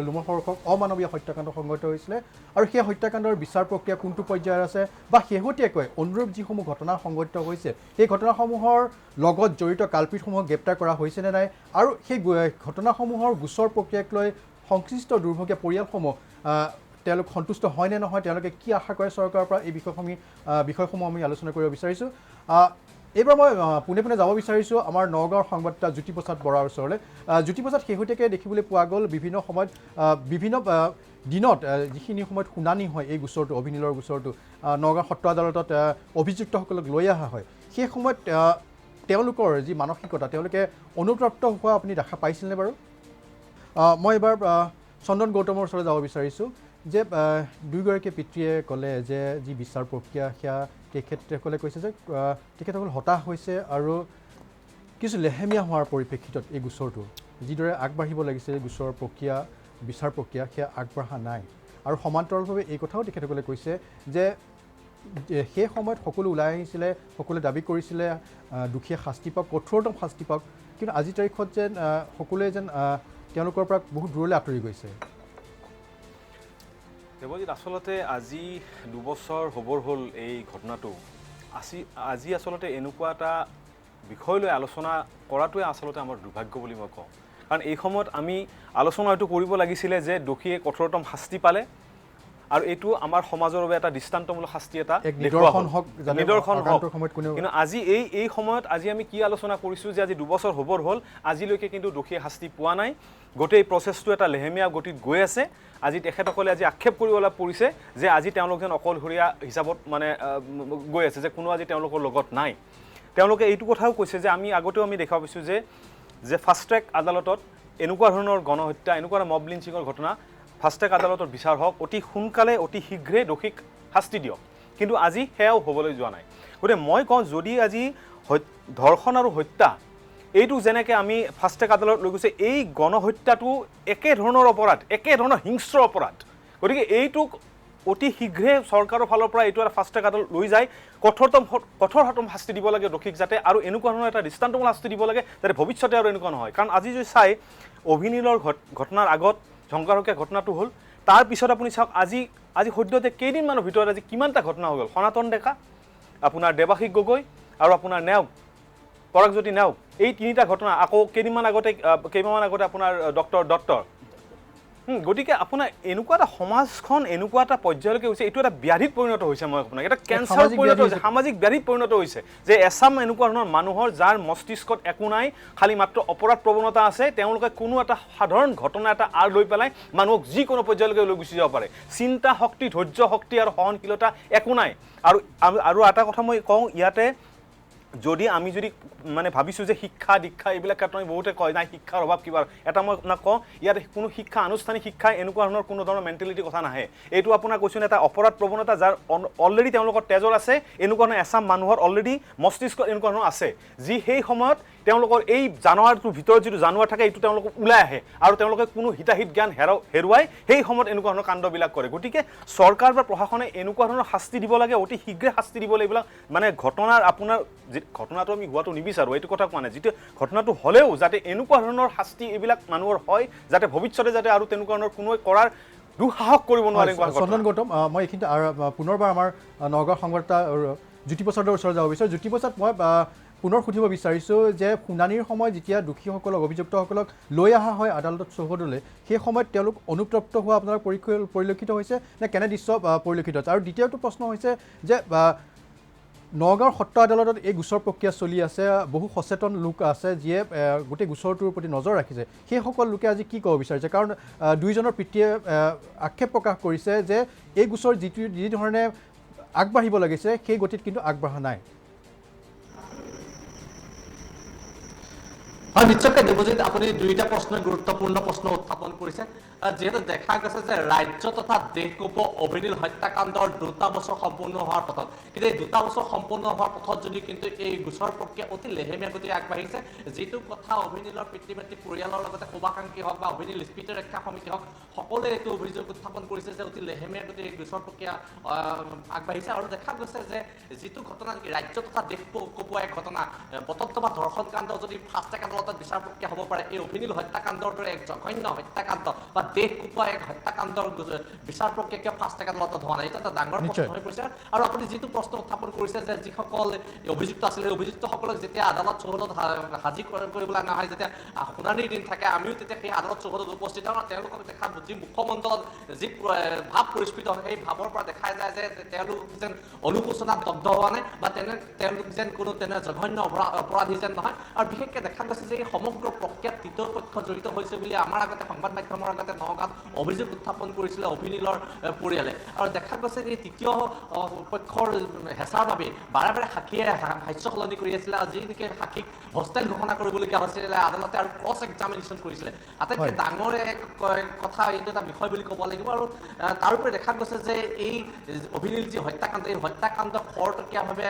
S1: লোমহৰ্ষক অমানৱীয় হত্যাকাণ্ড সংঘটিত হৈছিলে আৰু সেই হত্যাকাণ্ডৰ বিচাৰ প্ৰক্ৰিয়া কোনটো পৰ্যায়ত আছে বা শেহতীয়াকৈ অনুৰূপ যিসমূহ ঘটনা সংঘটিত হৈছে সেই ঘটনাসমূহৰ লগত জড়িত কালপিতসমূহক গ্ৰেপ্তাৰ কৰা হৈছে নে নাই আৰু সেই ঘটনাসমূহৰ গোচৰ প্ৰক্ৰিয়াক লৈ সংশ্লিষ্ট দুৰ্ভগীয়া পৰিয়ালসমূহ তেওঁলোক সন্তুষ্ট হয় নে নহয় তেওঁলোকে কি আশা কৰে চৰকাৰৰ পৰা এই বিষয়সমূহ আমি আলোচনা কৰিব বিচাৰিছোঁ এইবাৰ মই পোনে যাব বিচাৰিছোঁ আমাৰ নগাঁৱৰ সংবাদদাতা জ্যোতিপ্ৰসাদ বৰাৰ ওচৰলৈ জ্যোতিপ্ৰসাদ শেহতীয়াকৈ দেখিবলৈ পোৱা গ'ল বিভিন্ন সময়ত বিভিন্ন দিনত যিখিনি সময়ত শুনানি হয় এই গোচৰটো অভিনীলৰ গোচৰটো নগাঁও সত্ৰ আদালতত অভিযুক্তসকলক লৈ অহা হয় সেই সময়ত তেওঁলোকৰ যি মানসিকতা তেওঁলোকে অনুতপ্ত হোৱা আপুনি দেখা পাইছিলনে বাৰু মই এইবাৰ চন্দন গৌতমৰ ওচৰলৈ যাব বিচাৰিছোঁ যে দুয়োগৰাকী পিতৃয়ে ক'লে যে যি বিচাৰ প্ৰক্ৰিয়া সেয়া তেখেতসকলে কৈছে যে তেখেতসকল হতাশ হৈছে আৰু কিছু লেহেমীয়া হোৱাৰ পৰিপ্ৰেক্ষিতত এই গোচৰটো যিদৰে আগবাঢ়িব লাগিছিল গোচৰৰ বিচাৰ প্ৰক্ৰিয়া সেয়া আগবঢ়া নাই আৰু সমান্তৰালভাৱে এই কথাও তেখেতসকলে কৈছে যে সেই সময়ত সকলো ওলাই আহিছিলে সকলোৱে দাবী কৰিছিলে দুখীয়া শাস্তি পাওক কঠোৰতম শাস্তি পাওক কিন্তু আজিৰ তাৰিখত যেন সকলোৱে যেন তেওঁলোকৰ পৰা বহুত দূৰলৈ আঁতৰি গৈছে
S4: দেৱজিৎ আচলতে আজি 2 বছৰ হ'বৰ হ'ল এই ঘটনাটো আজি আচলতে এনেকুৱা এটা বিষয় লৈ আলোচনা কৰাটোৱে আচলতে আমাৰ দুৰ্ভাগ্য বুলি মই কওঁ কাৰণ এই সময়ত আমি আলোচনা এইটো কৰিব লাগিছিলে যে দোষীয়ে কঠোৰতম শাস্তি পালে আৰু এইটো আমাৰ সমাজৰ বাবে এটা দৃষ্টান্তমূলক শাস্তি এটা
S1: নিদৰ্শন হওক
S4: নিদৰ্শন হওক
S1: সময়ত কোনেও
S4: কিন্তু আজি এই সময়ত আজি আমি কি আলোচনা কৰিছোঁ যে আজি 2 বছৰ হ'বৰ হ'ল আজিলৈকে কিন্তু দোষীয়ে শাস্তি পোৱা নাই গোটেই প্ৰচেছটো এটা লেহেমীয়া গতিত গৈ আছে আজি তেখেতসকলে আজি আক্ষেপ কৰিবলৈ পৰিছে যে আজি তেওঁলোক যেন অকলশৰীয়া হিচাপত মানে গৈ আছে যে কোনো আজি তেওঁলোকৰ লগত নাই তেওঁলোকে এইটো কথাও কৈছে যে আমি আগতেও আমি দেখা পাইছোঁ যে ফাষ্ট ট্ৰেক আদালতত এনেকুৱা ধৰণৰ গণহত্যা এনেকুৱা মব লিঞ্চিঙৰ ঘটনা ফাষ্ট ট্ৰেক আদালতৰ বিচাৰ হওক অতি সোনকালে অতি শীঘ্ৰে দোষীক শাস্তি দিয়ক কিন্তু আজি সেয়াও হ'বলৈ যোৱা নাই গতিকে মই কওঁ যদি আজি ধৰ্ষণ আৰু হত্যা এইটো যেনেকৈ আমি ফাষ্ট ট্ৰেক আদালত লৈ গৈছে এই গণহত্যাটো একেধৰণৰ অপৰাধ একেধৰণৰ হিংস্ৰ অপৰাধ গতিকে এইটোক অতি শীঘ্ৰে চৰকাৰৰ ফালৰ পৰা এইটো এটা ফাষ্ট ট্ৰেক আদালত লৈ যায় কঠোৰতম শাস্তি দিব লাগে দোষীক যাতে আৰু এনেকুৱা ধৰণৰ এটা দৃষ্টান্তমূলক শাস্তি দিব লাগে যাতে ভৱিষ্যতে আৰু এনেকুৱা নহয় কাৰণ আজি যদি চাই অভিনীলৰ ঘটনাৰ আগত ঝংকাৰকীয়া ঘটনাটো হ'ল তাৰপিছত আপুনি চাওক আজি সদ্যহতে কেইদিনমানৰ ভিতৰত আজি কিমানটা ঘটনা হৈ গ'ল সনাতন ডেকা আপোনাৰ দেৱাশিষ গগৈ আৰু আপোনাৰ নেওগ পৰাগজ্যোতি নেওগ এই তিনিটা ঘটনা আকৌ কেইমাহমান আগতে আপোনাৰ ডক্টৰ দত্তৰ গতিকে আপোনাৰ এনেকুৱা এটা সমাজখন এনেকুৱা এটা পৰ্যায়লৈকে হৈছে এইটো এটা ব্যাধিত পৰিণত হৈছে মই আপোনাক এটা কেঞ্চাৰ পৰিণত হৈছে সামাজিক ব্যাধিত পৰিণত হৈছে যে এছাম এনেকুৱা ধৰণৰ মানুহৰ যাৰ মস্তিষ্কত একো নাই খালি মাত্ৰ অপৰাধ প্ৰৱণতা আছে তেওঁলোকে কোনো এটা সাধাৰণ ঘটনা এটা আঁৰ লৈ পেলাই মানুহক যিকোনো পৰ্যায়লৈকে লৈ গুচি যাব পাৰে চিন্তা শক্তি ধৈৰ্য শক্তি আৰু সহনশীলতা একো নাই আৰু এটা কথা মই কওঁ ইয়াতে যদি আমি যদি মানে ভাবিছোঁ যে শিক্ষা দীক্ষা এইবিলাক ক্ষেত্ৰত আমি বহুতে কয় নাই শিক্ষাৰ অভাৱ কিবা এটা মই আপোনাক কওঁ ইয়াত কোনো শিক্ষা আনুষ্ঠানিক শিক্ষাই এনেকুৱা ধৰণৰ কোনো ধৰণৰ মেণ্টেলিটিৰ কথা নাহে এইটো আপোনাৰ কৈছোঁ এটা অপৰাধ প্ৰৱণতা যাৰ অলৰেডি তেওঁলোকৰ তেজৰ আছে এনেকুৱা ধৰণৰ এছাম মানুহৰ অলৰেডি মস্তিষ্কত এনেকুৱা ধৰণৰ আছে যি সেই সময়ত তেওঁলোকৰ এই জানুৱাৰটোৰ ভিতৰত যিটো জানুৱাৰ থাকে এইটো তেওঁলোকক ওলাই আহে আৰু তেওঁলোকে কোনো হিতাহিত জ্ঞান হেৰুৱাই সেই সময়ত এনেকুৱা ধৰণৰ কাণ্ডবিলাক কৰে গতিকে চৰকাৰ বা প্ৰশাসনে এনেকুৱা ধৰণৰ শাস্তি দিব লাগে অতি শীঘ্ৰে শাস্তি দিব লাগে এইবিলাক মানে ঘটনাৰ আপোনাৰ ঘটনাটো আমি হোৱাটো নিবিচাৰোঁ এইটো কথা কোৱা নাই যিটো ঘটনাটো হ'লেও যাতে এনেকুৱা ধৰণৰ শাস্তি এইবিলাক মানুহৰ হয় যাতে ভৱিষ্যতে যাতে আৰু তেনেকুৱা ধৰণৰ কোনোৱে কৰাৰ দুঃসাহস কৰিব নোৱাৰে
S1: চন্দন গৌতম মই এইখিনিতে পুনৰবাৰ আমাৰ নগাঁৱৰ সংবাদদাতা জ্যোতিপ্ৰসাদৰ ওচৰত যাব বিচাৰোঁ জ্যোতিপ্ৰসাদ মই পুনৰ সুধিব বিচাৰিছোঁ যে শুনানিৰ সময়ত যেতিয়া দোষীসকলক অভিযুক্তসকলক লৈ অহা হয় আদালতত চৌহদলৈ সেই সময়ত তেওঁলোক অনুতপ্ত হোৱা আপোনাৰ পৰিলক্ষিত হৈছে নে কেনে দৃশ্য পৰিলক্ষিত হৈছে আৰু দ্বিতীয়টো প্ৰশ্ন হৈছে যে নগাঁৱৰ সত্ৰ আদালতত এই গোচৰ প্ৰক্ৰিয়া চলি আছে বহু সচেতন লোক আছে যিয়ে গোটেই গোচৰটোৰ প্ৰতি নজৰ ৰাখিছে সেইসকল লোকে আজি কি ক'ব বিচাৰিছে কাৰণ দুইজনৰ পিতৃয়ে আক্ষেপ প্ৰকাশ কৰিছে যে এই গোচৰ যি ধৰণে আগবাঢ়িব লাগিছে সেই গতিত কিন্তু আগবাঢ়া নাই
S5: হয় নিশ্চয়কৈ দেৱজিৎ আপুনি দুইটা প্ৰশ্ন গুৰুত্বপূৰ্ণ প্ৰশ্ন উত্থাপন কৰিছে যিহেতু দেখা গৈছে যে ৰাজ্য তথা দেশকোপ অভিনীল হত্যাকাণ্ডৰ 2টা বছৰ সম্পূৰ্ণ হোৱাৰ পথত কিন্তু এই 2টা বছৰ সম্পূৰ্ণ হোৱাৰ পথত যদি কিন্তু এই গোচৰ প্ৰক্ৰিয়া অতি লেহেমীয়া গতিৰে আগবাঢ়িছে যিটো কথা অভিনীলৰ পিতৃ মাতৃ পৰিয়ালৰ লগতে শুভাকাংক্ষী হওক বা অভিনীল স্মৃতি ৰক্ষা সমিতি হওক সকলোৱে এইটো অভিযোগ উত্থাপন কৰিছে যে অতি লেহেমীয়া গতিৰে এই গোচৰ প্ৰক্ৰিয়া আগবাঢ়িছে আৰু দেখা গৈছে যে যিটো ঘটনা নেকি ৰাজ্য তথা দেশ কঁপোৱা এক ঘটনা পতন্ত বা ধৰ্ষণ কাণ্ড যদি ফাষ্ট ট্ৰেক আদালতত বিচাৰ প্ৰক্ৰিয়া হ'ব পাৰে এই অভিনীল হত্যাকাণ্ডৰ দৰে এক জঘন্য হত্যাকাণ্ড বা দেশ কঁপোৱা এক হত্যাকাণ্ডৰ বিচাৰ প্ৰক্ৰিয়া কিয় ফাষ্ট ট্ৰেক আদালতত হোৱা নাই এইটো এটা ডাঙৰ প্ৰশ্ন হৈ পৰিছে আৰু আপুনি যিটো প্ৰশ্ন উত্থাপন কৰিছে যে যিসকল অভিযুক্ত আছিলে সেই অভিযুক্তসকলক যেতিয়া আদালত চৌহদত হাজিৰ কৰিবলৈ অনা হয় যেতিয়া শুনানিৰ দিন থাকে আমিও তেতিয়া সেই আদালত চৌহদত উপস্থিত হওঁ আৰু তেওঁলোকক দেখা যি মুখমণ্ডলত যি ভাৱ পৰিস্ফুট হয় সেই ভাৱৰ পৰা দেখা যায় যে তেওঁলোক যেন অনুশোচনাত দগ্ধ হোৱা নাই বা তেওঁলোক যেন কোনো তেনে জঘন্য অপৰাধী যেন নহয় আৰু বিশেষকৈ দেখা গৈছে যে এই সমগ্ৰ প্ৰক্ৰিয়াত তৃতীয় পক্ষ জড়িত হৈছে বুলি আমাৰ আগতে সংবাদ মাধ্যমৰ আগতে নগাঁৱত অভিযোগ উত্থাপন কৰিছিলে অভিনীলৰ পৰিয়ালে আৰু দেখা গৈছে যে তৃতীয় পক্ষৰ হেঁচাৰ বাবে বাৰে বাৰে সাক্ষীয়ে ভাষ্য সলনি কৰি আছিলে আৰু যি নেকি সাক্ষীক হোষ্টেল ঘোষণা কৰিবলগীয়া হৈছিলে আদালতে আৰু ক্ৰছ এক্সামিনেশ্যন কৰিছিলে আটাইতকৈ ডাঙৰ এক কথা এইটো এটা বিষয় বুলি ক'ব লাগিব আৰু তাৰোপৰি দেখা গৈছে যে এই অভিনীল যি হত্যাকাণ্ড এই হত্যাকাণ্ড খৰতকীয়াভাৱে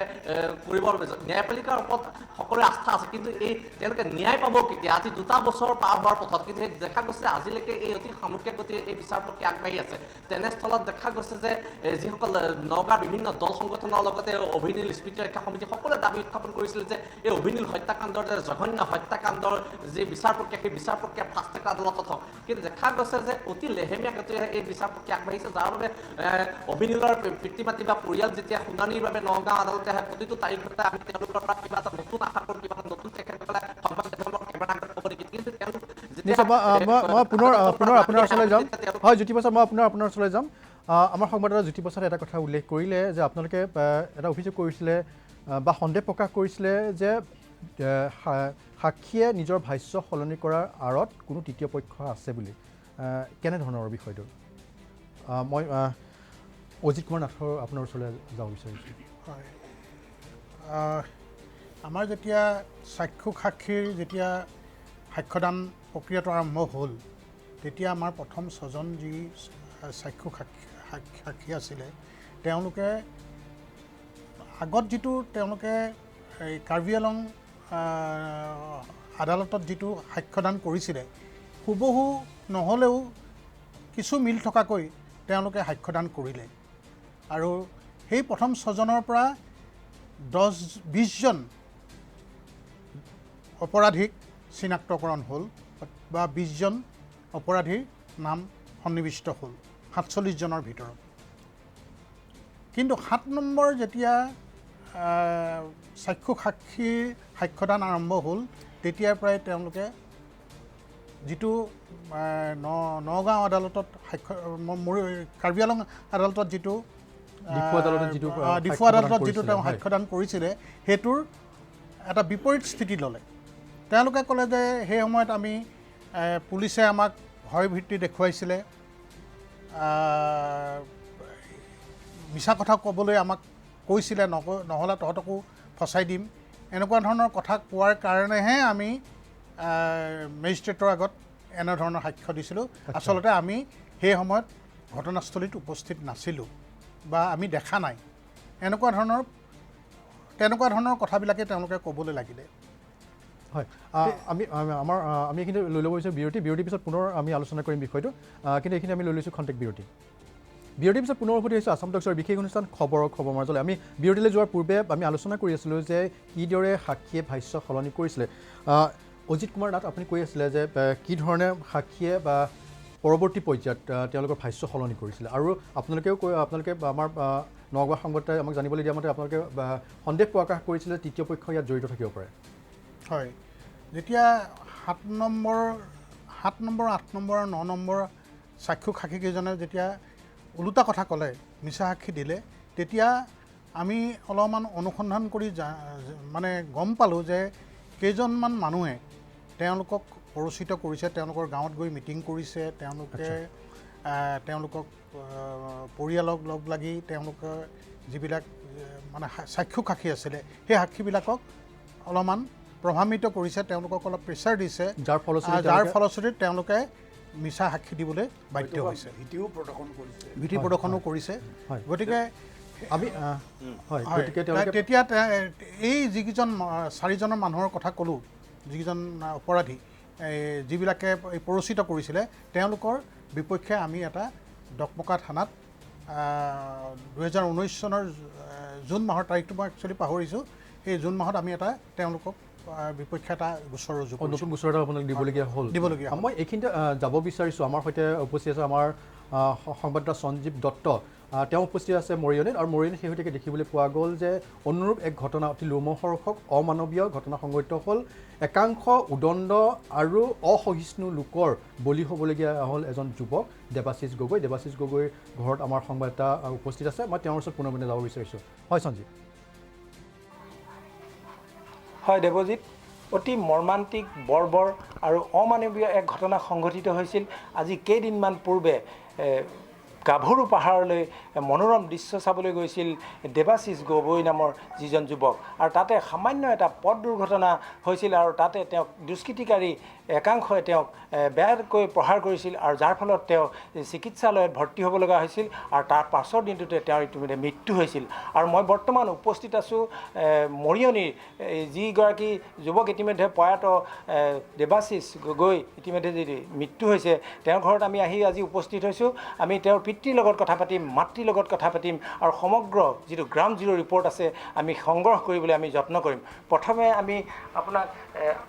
S5: কৰিবৰ বাবে ন্যায়পালিকাৰ ওপৰত সকলোৰে আস্থা আছে কিন্তু এই তেওঁলোকে ন্যায় পাব কেতিয়া আজি 2টা বছৰ পাৰ হোৱাৰ পথত কিন্তু দেখা গৈছে আজিলৈকে এই অতি সামগ্ৰিক গতিৰে এই বিচাৰ প্ৰক্ৰিয়া আগবাঢ়ি আছে তেনেস্থলত দেখা গৈছে যে যিসকল নগাঁৱৰ বিভিন্ন দল সংগঠনৰ লগতে অভিনীল স্মৃতি ৰক্ষা সমিতি সকলোৱে দাবী উত্থাপন কৰিছিল যে এই অভিনীল হত্যাকাণ্ডৰ যে জঘন্য হত্যাকাণ্ডৰ যি বিচাৰ প্ৰক্ৰিয়া সেই বিচাৰ প্ৰক্ৰিয়া ফাষ্ট ট্ৰেক আদালতত হওক কিন্তু দেখা গৈছে যে অতি লেহেমীয়া গতিৰে এই বিচাৰ প্ৰক্ৰিয়া আগবাঢ়িছে যাৰ বাবে অভিনীলৰ পিতৃ মাতৃ বা পৰিয়াল যেতিয়া শুনানিৰ বাবে নগাঁও আদালতে আহে প্ৰতিটো তাৰিখতে আমি তেওঁলোকৰ পৰা কিবা এটা নতুন আশা কৰোঁ কিবা এটা নতুন তেখেতসকলে সংবাদ মাধ্যমৰ কেমেৰা আগত ক'ব নেকি কিন্তু তেওঁলোক
S1: নিশ্চয় মই পুনৰ আপোনাৰ ওচৰলৈ যাম হয় জ্যোতি প্ৰসাদ মই আপোনাৰ ওচৰলৈ যাম আমাৰ সংবাদদাতা জ্যোতি প্ৰসাদে এটা কথা উল্লেখ কৰিলে যে আপোনালোকে এটা অভিযোগ কৰিছিলে বা সন্দেহ প্ৰকাশ কৰিছিলে যে সাক্ষীয়ে নিজৰ ভাষ্য সলনি কৰাৰ আঁৰত কোনো তৃতীয় পক্ষ আছে বুলি কেনেধৰণৰ বিষয়টো মই অজিত কুমাৰ নাথৰ আপোনাৰ ওচৰলৈ যাব বিচাৰিছোঁ
S2: হয় আমাৰ যেতিয়া চাক্ষুষ সাক্ষীৰ যেতিয়া সাক্ষ্যদান প্ৰক্ৰিয়াটো আৰম্ভ হ'ল তেতিয়া আমাৰ প্ৰথম ছজন যি চাক্ষুষ সাক্ষী আছিলে তেওঁলোকে আগত যিটো তেওঁলোকে এই কাৰ্বি আংলং আদালতত যিটো সাক্ষ্যদান কৰিছিলে হুবহু নহ'লেও কিছু মিল থকাকৈ তেওঁলোকে সাক্ষ্যদান কৰিলে আৰু সেই প্ৰথম ছজনৰ পৰা 10-20জন অপৰাধীক চিনাক্তকৰণ হ'ল বা 20জন অপৰাধীৰ নাম সন্নিৱিষ্ট হ'ল 47 জনৰ ভিতৰত কিন্তু 7 নম্বৰ যেতিয়া চাক্ষুষ সাক্ষীৰ সাক্ষ্যদান আৰম্ভ হ'ল তেতিয়াৰ পৰাই তেওঁলোকে যিটো নগাঁও আদালতত কাৰ্বি আংলং আদালতত যিটো ডিফু আদালতত যিটো তেওঁ সাক্ষ্যদান কৰিছিলে সেইটোৰ এটা বিপৰীত স্থিতি ল'লে তেওঁলোকে ক'লে যে সেই সময়ত আমি পুলিচে আমাক ভয় ভিত্তি দেখুৱাইছিলে মিছা কথা ক'বলৈ আমাক কৈছিলে নহ'লে তহঁতকো ফচাই দিম এনেকুৱা ধৰণৰ কথা কোৱাৰ কাৰণেহে আমি মেজিষ্ট্ৰেটৰ আগত এনেধৰণৰ সাক্ষ্য দিছিলোঁ আচলতে আমি সেই সময়ত ঘটনাস্থলীত উপস্থিত নাছিলোঁ বা আমি দেখা নাই তেনেকুৱা ধৰণৰ কথাবিলাকে তেওঁলোকে ক'বলৈ লাগিলে
S1: হয় আমি এইখিনি লৈ ল'ব বিচাৰোঁ বিৰতিৰ পিছত পুনৰ আমি আলোচনা কৰিম বিষয়টো কিন্তু এইখিনি আমি লৈ লৈছোঁ খন্তেক বিৰতিৰ পিছত পুনৰ উভতি আহিছোঁ আসাম টক্সৰ বিশেষ অনুষ্ঠান খবৰ মাজলৈ আমি বিৰতিলৈ যোৱাৰ পূৰ্বে আমি আলোচনা কৰি আছিলোঁ যে কিদৰে সাক্ষীয়ে ভাষ্য সলনি কৰিছিলে অজিত কুমাৰ নাথ আপুনি কৈ আছিলে যে কি ধৰণে সাক্ষীয়ে বা পৰৱৰ্তী পৰ্যায়ত তেওঁলোকৰ ভাষ্য সলনি কৰিছিলে আৰু আপোনালোকে আমাৰ নগাঁও সংবাদদাতাই আমাক জানিবলৈ দিয়া মতে আপোনালোকে সন্দেহ প্ৰকাশ কৰিছিলে তৃতীয় পক্ষ ইয়াত জড়িত থাকিব পাৰে
S2: হয় যেতিয়া 7 নম্বৰ 8 নম্বৰ আৰু 9 নম্বৰ চাক্ষুষ সাক্ষীকেইজনে যেতিয়া ওলোটা কথা ক'লে মিছা সাক্ষী দিলে তেতিয়া আমি অলপমান অনুসন্ধান কৰি মানে গম পালোঁ যে কেইজনমান মানুহে তেওঁলোকক পৰিচিত কৰিছে তেওঁলোকৰ গাঁৱত গৈ মিটিং কৰিছে তেওঁলোকক পৰিয়ালক লগ লাগি তেওঁলোকে যিবিলাক মানে চাক্ষুষ সাক্ষী আছিলে সেই সাক্ষীবিলাকক অলপমান প্ৰভাৱিত কৰিছে তেওঁলোকক অলপ প্ৰেছাৰ দিছে যাৰ ফলশ্ৰুতিত তেওঁলোকে মিছা সাক্ষী দিবলৈ বাধ্য হৈছে ভীতি প্ৰদৰ্শনো কৰিছে গতিকে তেতিয়া এই যিকেইজন 4জনৰ মানুহৰ কথা ক'লোঁ যিকেইজন অপৰাধী যিবিলাকে পৰিচিত কৰিছিলে তেওঁলোকৰ বিপক্ষে আমি এটা ডকমকা থানাত 2019 চনৰ জুন মাহৰ তাৰিখটো মই একচুৱেলি পাহৰিছোঁ সেই জুন মাহত আমি এটা তেওঁলোকক বিপক্ষে এটা গোচৰ ৰুজু
S1: নতুন গোচৰ এটা আপোনাক দিবলগীয়া মই এইখিনিতে যাব বিচাৰিছোঁ আমাৰ সৈতে উপস্থিত আছে আমাৰ সংবাদদাতা সঞ্জীৱ দত্ত তেওঁ উপস্থিত আছে মৰিয়নীত আৰু মৰিয়নীত শেহতীয়াকৈ দেখিবলৈ পোৱা গ'ল যে অনুৰূপ এক ঘটনা অতি লোমহৰ্ষক অমানৱীয় ঘটনা সংঘটিত হ'ল একাংশ উদণ্ড আৰু অসহিষ্ণু লোকৰ বলি হ'বলগীয়া হ'ল এজন যুৱক দেৱাশিষ গগৈৰ ঘৰত আমাৰ সংবাদদাতা উপস্থিত আছে মই তেওঁৰ ওচৰত পুনৰ যাব বিচাৰিছোঁ হয় সঞ্জীৱ
S3: হয় দেৱজিৎ অতি মৰ্মান্তিক বৰ্বৰ আৰু অমানৱীয় এক ঘটনা সংঘটিত হৈছিল আজি কেইদিনমান পূৰ্বে গাভৰু পাহাৰলৈ মনোৰম দৃশ্য চাবলৈ গৈছিল দেৱাশিষ গগৈ নামৰ যিজন যুৱক আৰু তাতে সামান্য এটা পথ দুৰ্ঘটনা হৈছিল আৰু তাতে তেওঁক দুষ্কৃতিকাৰী একাংশই তেওঁক বেয়াকৈ প্ৰহাৰ কৰিছিল আৰু যাৰ ফলত তেওঁ চিকিৎসালয়ত ভৰ্তি হ'ব লগা হৈছিল আৰু তাৰ পাছৰ দিনটোতে তেওঁৰ ইতিমধ্যে মৃত্যু হৈছিল আৰু মই বৰ্তমান উপস্থিত আছোঁ মৰিয়নীৰ যিগৰাকী যুৱক ইতিমধ্যে প্ৰয়াত দেৱাশিষ গগৈ ইতিমধ্যে যি মৃত্যু হৈছে তেওঁৰ ঘৰত আমি আজি উপস্থিত হৈছোঁ আমি তেওঁৰ পিতৃৰ লগত কথা পাতিম মাতৃৰ লগত কথা পাতিম আৰু সমগ্ৰ যিটো গ্ৰাউণ্ড জিৰ' ৰিপৰ্ট আছে আমি সংগ্ৰহ কৰিবলৈ আমি যত্ন কৰিম প্ৰথমে আমি আপোনাক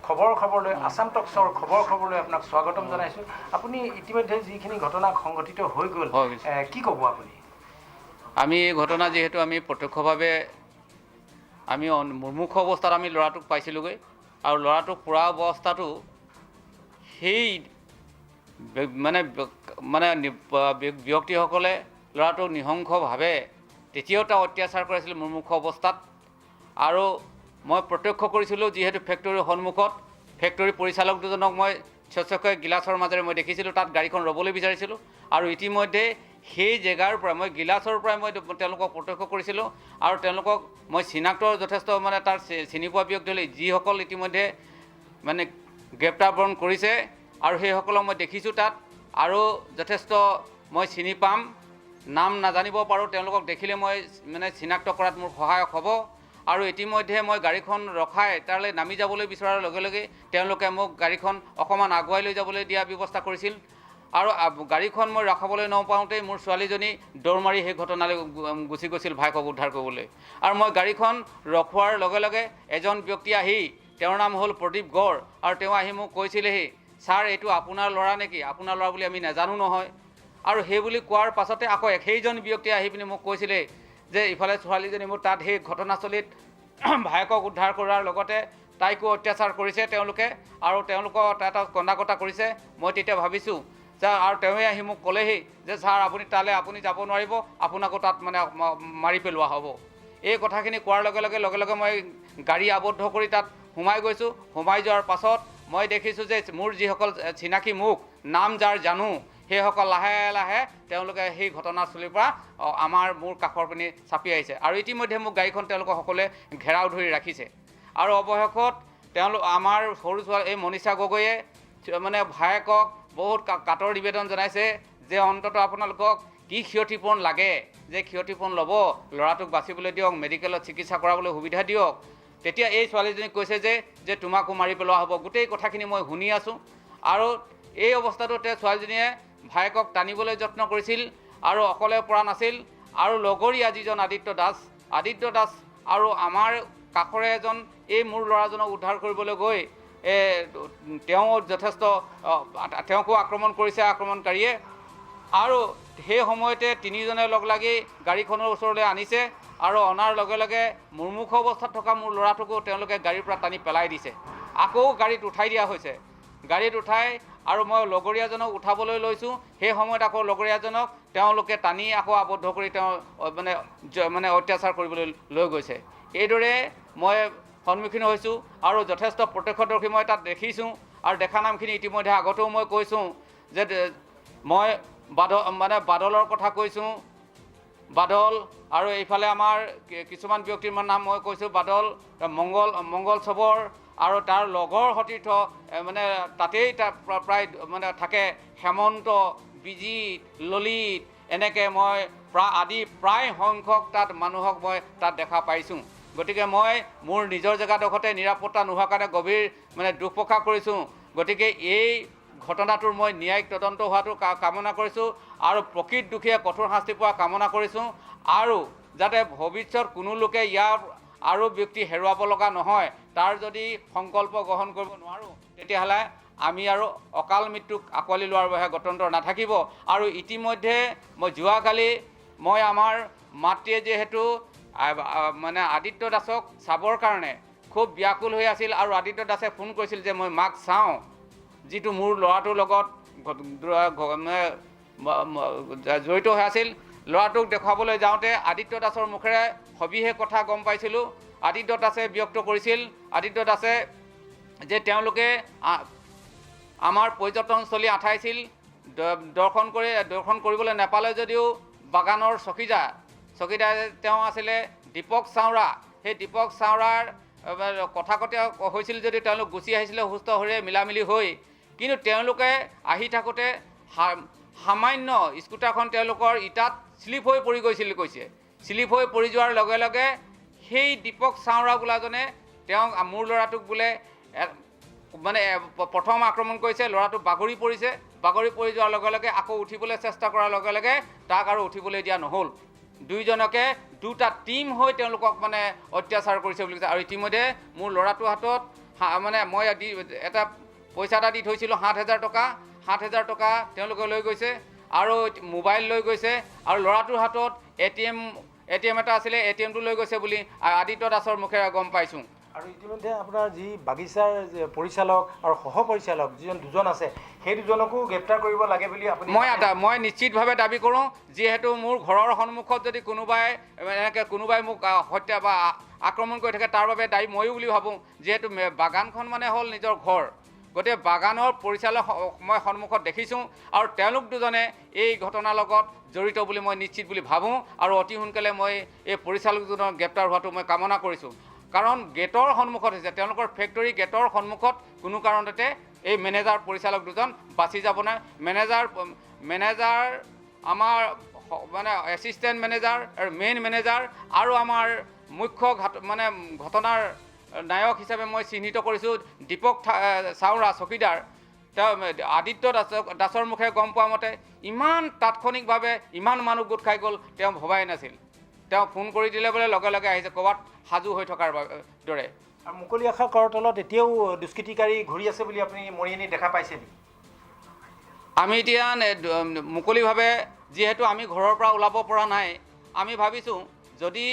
S3: খবৰলৈ আসাম টক্সৰ খবৰলৈ আপোনাক স্বাগতম জনাইছোঁ আপুনি ইতিমধ্যে যিখিনি ঘটনা সংঘটিত হৈ গ'ল কি ক'ব আপুনি
S6: আমি এই ঘটনা যিহেতু আমি প্ৰত্যক্ষভাৱে আমি মুৰ্মুখ অৱস্থাত আমি ল'ৰাটোক পাইছিলোঁগৈ আৰু ল'ৰাটোক পুৰা অৱস্থাটো সেই মানে ব্যক্তিসকলে ল'ৰাটোক নৃশংসভাৱে তেতিয়াও অত্যাচাৰ কৰিছিল মুৰ্মুখ অৱস্থাত। আৰু মই প্ৰত্যক্ষ কৰিছিলোঁ, যিহেতু ফেক্টৰীৰ সন্মুখত ফেক্টৰী পৰিচালক দুজনক মই স্বচ্ছকৈ গিলাচৰ মাজেৰে মই দেখিছিলোঁ, তাত গাড়ীখন ৰ'বলৈ বিচাৰিছিলোঁ। আৰু ইতিমধ্যে সেই জেগাৰ পৰা মই গিলাচৰ পৰাই মই তেওঁলোকক প্ৰত্যক্ষ কৰিছিলোঁ। আৰু তেওঁলোকক মই চিনাক্তৰ যথেষ্ট মানে তাৰ চিনি পোৱা ব্যক্তি হ'লে যিসকল ইতিমধ্যে মানে গ্ৰেপ্তাৰবৰণ কৰিছে, আৰু সেইসকলক মই দেখিছোঁ তাত। আৰু যথেষ্ট মই চিনি পাম, নাম নাজানিব পাৰোঁ, তেওঁলোকক দেখিলে মই মানে চিনাক্ত কৰাত মোৰ সহায়ক হ'ব। আৰু ইতিমধ্যে মই গাড়ীখন ৰখাই তালৈ নামি যাবলৈ বিচৰাৰ লগে লগে তেওঁলোকে মোক গাড়ীখন অকণমান আগুৱাই লৈ যাবলৈ দিয়া ব্যৱস্থা কৰিছিল। আৰু গাড়ীখন মই ৰখাবলৈ নাপাওঁতেই মোৰ ছোৱালীজনী দৌৰ মাৰি সেই ঘটনালৈ গুচি গৈছিল ভায়েকক উদ্ধাৰ কৰিবলৈ। আৰু মই গাড়ীখন ৰখোৱাৰ লগে লগে এজন ব্যক্তি আহি, তেওঁৰ নাম হ'ল প্ৰদীপ গড়, আৰু তেওঁ আহি মোক কৈছিলেহি, ছাৰ এইটো আপোনাৰ ল'ৰা নেকি? আপোনাৰ ল'ৰা বুলি আমি নাজানো নহয়। আৰু সেই বুলি কোৱাৰ পাছতে আকৌ সেইজন ব্যক্তিয়ে আহি পিনি মোক কৈছিলে যে ইফালে ছোৱালীজনী মোৰ তাত সেই ঘটনাস্থলীত ভায়েকক উদ্ধাৰ কৰাৰ লগতে তাইকো অত্যাচাৰ কৰিছে তেওঁলোকে, আৰু তেওঁলোকক এটা কন্দা কটা কৰিছে। মই তেতিয়া ভাবিছোঁ যে, আৰু তেওঁৱে আহি মোক ক'লেহি যে ছাৰ আপুনি তালৈ আপুনি যাব নোৱাৰিব, আপোনাকো তাত মানে মাৰি পেলোৱা হ'ব। এই কথাখিনি কোৱাৰ লগে লগে মই গাড়ী আবদ্ধ কৰি তাত সোমাই গৈছোঁ। সোমাই যোৱাৰ পাছত মই দেখিছোঁ যে মোৰ যিসকল চিনাকি মুখ, নাম যাৰ জানো, সেইসকল লাহে লাহে তেওঁলোকে সেই ঘটনাস্থলীৰ পৰা মোৰ কাষৰ পিনে চাপি আহিছে। আৰু ইতিমধ্যে মোক গাড়ীখন তেওঁলোকে সকলোৱে ঘেৰাও ধৰি ৰাখিছে। আৰু অৱশেষত আমাৰ সৰু ছোৱালী এই মনীষা গগৈয়ে মানে ভায়েকক বহুত কাতৰ নিবেদন জনাইছে যে অন্ততঃ আপোনালোকক কি ক্ষতিপূৰণ লাগে, যে ক্ষতিপূৰণ ল'ব, ল'ৰাটোক বাচিবলৈ দিয়ক, মেডিকেলত চিকিৎসা কৰাবলৈ সুবিধা দিয়ক। তেতিয়া এই ছোৱালীজনীক কৈছে যে তোমাকো মাৰি পেলোৱা হ'ব। গোটেই কথাখিনি মই শুনি আছোঁ। আৰু এই অৱস্থাটোতে ছোৱালীজনীয়ে ভায়েকক টানিবলৈ যত্ন কৰিছিল, আৰু অকলে পৰা নাছিল। আৰু লগৰীয়া যিজন আদিত্য দাস আৰু আমাৰ কাষৰে এজন এই মোৰ ল'ৰাজনক উদ্ধাৰ কৰিবলৈ গৈ তেওঁ যথেষ্ট তেওঁকো আক্ৰমণ কৰিছে আক্ৰমণকাৰীয়ে। আৰু সেই সময়তে তিনিজনে লগ লাগি গাড়ীখনৰ ওচৰলৈ আনিছে, আৰু অনাৰ লগে লগে মুৰ্মুখ অৱস্থাত থকা মোৰ ল'ৰাটোকো তেওঁলোকে গাড়ীৰ পৰা টানি পেলাই দিছে। আকৌ গাড়ীত উঠাই দিয়া হৈছে। গাড়ীত উঠাই আৰু মই লগৰীয়াজনক উঠাবলৈ লৈছোঁ, সেই সময়ত আকৌ লগৰীয়াজনক তেওঁলোকে টানি আকৌ আবদ্ধ কৰি তেওঁ মানে অত্যাচাৰ কৰিবলৈ লৈ গৈছে। এইদৰে মই সন্মুখীন হৈছোঁ, আৰু যথেষ্ট প্ৰত্যক্ষদৰ্শী মই তাত দেখিছোঁ। আৰু দেখা নামখিনি ইতিমধ্যে আগতেও মই কৈছোঁ যে মই বাদলৰ কথা কৈছোঁ, বাদল, আৰু এইফালে আমাৰ কিছুমান ব্যক্তিৰ নাম মই কৈছোঁ, বাদল, মংগল চবৰ, আৰু তাৰ লগৰ সতীৰ্থ মানে তাতেই প্ৰায় মানে থাকে, হেমন্ত, বিজিত, ললিত, এনেকৈ মই প্ৰায় সংখ্যক তাত মানুহক মই তাত দেখা পাইছোঁ। গতিকে মই মোৰ নিজৰ জেগাডোখৰতে নিৰাপত্তা নোহোৱাৰ কাৰণে গভীৰ মানে দুখ প্ৰকাশ কৰিছোঁ। গতিকে এই ঘটনাটোৰ মই ন্যায়িক তদন্ত হোৱাটো কামনা কৰিছোঁ, আৰু প্ৰকৃত দোষীয়ে কঠোৰ শাস্তি পোৱা কামনা কৰিছোঁ। আৰু যাতে ভৱিষ্যত কোনো লোকে ইয়াৰ আৰু ব্যক্তি হেৰুৱাব লগা নহয়, তাৰ যদি সংকল্প গ্ৰহণ কৰিব নোৱাৰোঁ, তেতিয়াহ'লে আমি আৰু অকাল মৃত্যুক আঁকোৱালি লোৱাৰ বাবে গত্যন্তৰ নাথাকিব। আৰু ইতিমধ্যে মই যোৱাকালি আমাৰ মাতৃয়ে যিহেতু মানে আদিত্য দাসক চাবৰ কাৰণে খুব ব্যাকুল হৈ আছিল, আৰু আদিত্য দাসে ফোন কৰিছিল যে মই মাক চাওঁ, যিটো মোৰ ল'ৰাটোৰ লগত জড়িত হৈ আছিল। ল'ৰাটোক দেখুৱাবলৈ যাওঁতে আদিত্য দাসৰ মুখেৰে সবিশেষ কথা গম পাইছিলোঁ। আদিত্য দাসে ব্যক্ত কৰিছিল, আদিত্য দাসে যে তেওঁলোকে আমাৰ পৰ্যটনস্থলী আঠাইছিল, দৰ্শন কৰিবলৈ নাপালে যদিও বাগানৰ চকীদাৰ তেওঁ আছিলে দীপক চাওৰা। সেই দীপক চাওৰাৰ কথা হৈছিল যদিও তেওঁলোক গুচি আহিছিলে সুস্থ শৰীৰে মিলামিলি হৈ, কিন্তু তেওঁলোকে আহি থাকোঁতে সামান্য স্কুটাৰখন তেওঁলোকৰ ইটাত শ্লিপ হৈ পৰি গৈছিল কৈছে। শ্লিপ হৈ পৰি যোৱাৰ লগে লগে সেই দীপক চাওৰা বোলাজনে মোৰ ল'ৰাটোক বোলে মানে প্ৰথম আক্ৰমণ কৰিছে, ল'ৰাটো বাগৰি পৰিছে। বাগৰি পৰি যোৱাৰ লগে লগে আকৌ উঠিবলৈ চেষ্টা কৰাৰ লগে লগে তাক আৰু উঠিবলৈ দিয়া নহ'ল। দুইজনকে দুটা টিম হৈ তেওঁলোকক মানে অত্যাচাৰ কৰিছে বুলি কৈছে। আৰু ইতিমধ্যে মোৰ ল'ৰাটোৰ হাতত মানে মই এটা পইচা এটা দি থৈছিলোঁ 7,000 টকা। 7,000 টকা তেওঁলোকে লৈ গৈছে, আৰু মোবাইল লৈ গৈছে, আৰু ল'ৰাটোৰ হাতত ATM এটা আছিলে, ATMটো লৈ গৈছে বুলি আদিত্য দাসৰ মুখেৰে গম পাইছোঁ।
S3: আৰু ইতিমধ্যে আপোনাৰ যি বাগিচাৰ পৰিচালক আৰু সহপৰিচালক দুজন আছে সেই দুজনকো গ্ৰেপ্তাৰ কৰিব লাগে বুলি আপুনি
S6: মই নিশ্চিতভাৱে দাবী কৰোঁ যিহেতু মোৰ ঘৰৰ সন্মুখত যদি কোনোবাই মোক হত্যা বা আক্ৰমণ কৰি থাকে তাৰ বাবে দায়ী ময়ো বুলি ভাবোঁ যিহেতু বাগানখন মানে হ'ল নিজৰ ঘৰ গতিকে বাগানৰ পৰিচালক মই সন্মুখত দেখিছোঁ আৰু তেওঁলোক দুজনে এই ঘটনাৰ লগত জড়িত বুলি মই নিশ্চিত বুলি ভাবোঁ আৰু অতি সোনকালে মই এই পৰিচালকজনৰ গ্ৰেপ্তাৰ হোৱাটো মই কামনা কৰিছোঁ কাৰণ গেটৰ সন্মুখত হৈছে তেওঁলোকৰ ফেক্টৰী গেটৰ সন্মুখত কোনো কাৰণতে এই মেনেজাৰ পৰিচালক দুজন বাচি যাব নাই মেনেজাৰ আমাৰ মানে এছিষ্টেণ্ট মেনেজাৰ আৰু মেইন মেনেজাৰ আৰু আমাৰ মুখ্য ঘটনাৰ নায়ক হিচাপে মই চিহ্নিত কৰিছোঁ দীপক চাওৰা চকীদাৰ তেওঁ আদিত্য দাসৰ মুখে গম পোৱা মতে ইমান তাৎক্ষণিকভাৱে ইমান মানুহ গোট খাই গ'ল তেওঁ ভবাই নাছিল তেওঁ ফোন কৰি দিলে বোলে লগে লগে আহিছে ক'ৰবাত সাজু হৈ থকাৰ দৰে
S3: আৰু মুকলি আকাশৰ কৰৰ তলত এতিয়াও দুষ্কৃতিকাৰী ঘূৰি আছে বুলি আপুনি মৰিয়ানি দেখা পাইছে নেকি
S6: আমি এতিয়া মুকলিভাৱে যিহেতু আমি ঘৰৰ পৰা ওলাব পৰা নাই আমি ভাবিছোঁ যদি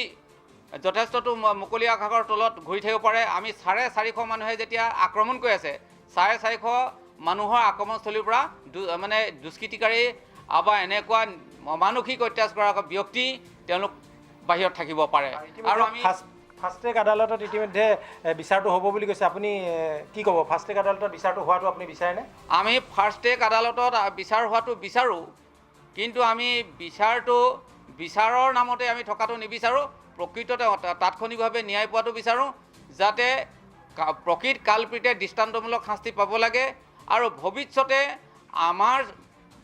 S6: যথেষ্টটো মুকলি আকাশৰ তলত ঘূৰি থাকিব পাৰে আমি 450 মানুহে যেতিয়া আক্ৰমণ কৰি আছে 450 মানুহৰ আক্ৰমণস্থলীৰ পৰা মানে দুষ্কৃতিকাৰী বা এনেকুৱা মানসিক অত্যাচাৰ কৰা ব্যক্তি তেওঁলোক বাহিৰত থাকিব পাৰে আৰু আমি
S3: ফাষ্ট ট্ৰেক আদালতত ইতিমধ্যে বিচাৰটো হ'ব বুলি কৈছে আপুনি কি ক'ব ফাষ্ট ট্ৰেক আদালতত বিচাৰটো হোৱাটো আপুনি বিচাৰেনে
S6: আমি ফাষ্ট ট্ৰেক আদালতত বিচাৰ হোৱাটো বিচাৰোঁ কিন্তু আমি বিচাৰৰ নামতে আমি থকাটো নিবিচাৰোঁ প্ৰকৃততে তাৎক্ষণিকভাৱে ন্যায় পোৱাটো বিচাৰোঁ যাতে প্ৰকৃত কালপিতে দৃষ্টান্তমূলক শাস্তি পাব লাগে আৰু ভৱিষ্যতে আমাৰ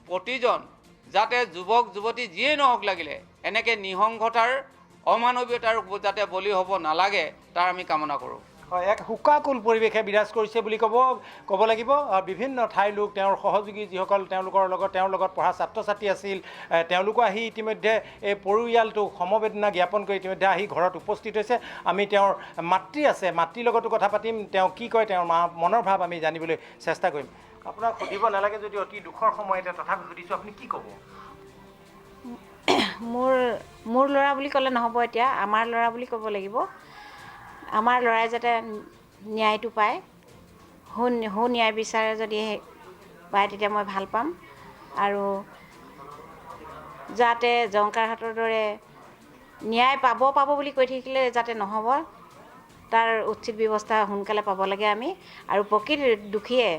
S6: প্ৰতিজন যাতে যুৱক যুৱতী যিয়ে নহওক লাগিলে এনেকৈ নিঃসংগতাৰ অমানৱীয়তাৰ যাতে বলি হ'ব নালাগে তাৰ আমি কামনা কৰোঁ
S3: হয় এক শোকাকুল পৰিৱেশে বিৰাজ কৰিছে বুলি ক'ব লাগিব বিভিন্ন ঠাইৰ লোক তেওঁৰ সহযোগী যিসকল তেওঁৰ লগত পঢ়া ছাত্ৰ ছাত্ৰী আছিল তেওঁলোকো আহি ইতিমধ্যে এই পৰিয়ালটোক সমবেদনা জ্ঞাপন কৰি ইতিমধ্যে আহি ঘৰত উপস্থিত হৈছে আমি তেওঁৰ মাতৃ আছে মাতৃৰ লগতো কথা পাতিম তেওঁ কি কয় তেওঁৰ মনৰ ভাৱ আমি জানিবলৈ চেষ্টা কৰিম আপোনাক সুধিব নালাগে যদি অতি দুখৰ সময়তে তথাপি সুধিছোঁ আপুনি কি ক'ব
S7: মোৰ ল'ৰা বুলি ক'লে নহ'ব এতিয়া আমাৰ ল'ৰা বুলি ক'ব লাগিব আমাৰ ল'ৰাই যাতে ন্যায়টো পায় সু ন্যায় বিচাৰে যদি পায় তেতিয়া মই ভাল পাম আৰু যাতে জংকাৰহাটৰ দৰে ন্যায় পাব বুলি কৈ থাকিলে যাতে নহ'ব তাৰ উচিত ব্যৱস্থা সোনকালে পাব লাগে আমি আৰু প্ৰকৃত দোষীয়ে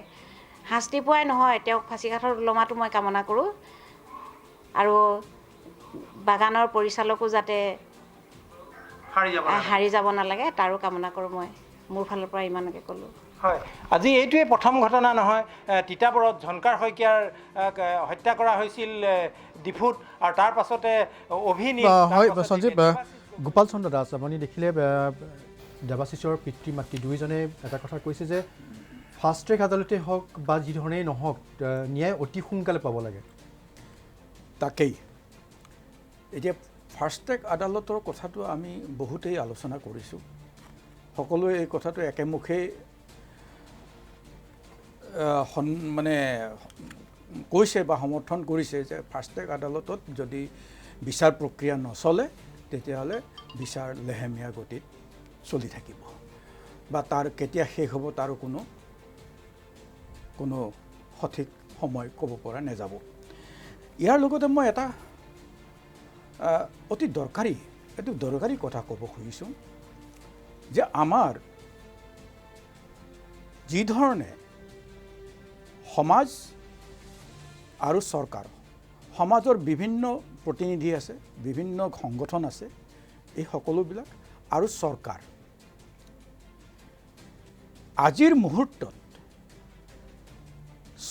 S7: শাস্তি পোৱাই নহয় তেওঁক ফাঁচীকাঠত ওলমাটো মই কামনা কৰোঁ আৰু বাগানৰ পৰিচালকো যাতে হাৰি যাব নালাগে তাৰো কামনা কৰোঁ মই মোৰ ফালৰ পৰা ইমানকে ক'লোঁ
S3: হয় আজি এইটোৱে প্ৰথম ঘটনা নহয় তিতাবৰত ঝনকাৰ শইকীয়াৰ হত্যা কৰা হৈছিল ডিফুত আৰু তাৰ পাছতে
S1: হয় সঞ্জীৱ গোপাল চন্দ্ৰ দাস আপুনি দেখিলে দেৱাশিষৰ পিতৃ মাতৃ দুয়োজনে এটা কথা কৈছে যে ফাষ্ট ট্ৰেক আদালতে হওক বা যি ধৰণেই নহওক ন্যায় অতি সোনকালে পাব লাগে
S3: তাকেই
S8: এতিয়া ফাষ্ট ট্ৰেক আদালতৰ কথাটো আমি বহুতেই আলোচনা কৰিছোঁ সকলোৱে এই কথাটো একেমুখেই মানে কৈছে বা সমৰ্থন কৰিছে যে ফাষ্ট ট্ৰেক আদালতত যদি বিচাৰ প্ৰক্ৰিয়া নচলে তেতিয়াহ'লে বিচাৰ লেহেমীয়া গতিত চলি থাকিব বা তাৰ কেতিয়া শেষ হ'ব তাৰো কোনো সঠিক সময় ক'ব পৰা নাযাব ইয়াৰ লগতে মই এটা অতি দৰকাৰী কথা ক'ব খুজিছোঁ যে আমাৰ যি ধৰণে সমাজ আৰু চৰকাৰ সমাজৰ বিভিন্ন প্ৰতিনিধি আছে বিভিন্ন সংগঠন আছে এই সকলোবিলাক আৰু চৰকাৰ আজিৰ মুহূৰ্তত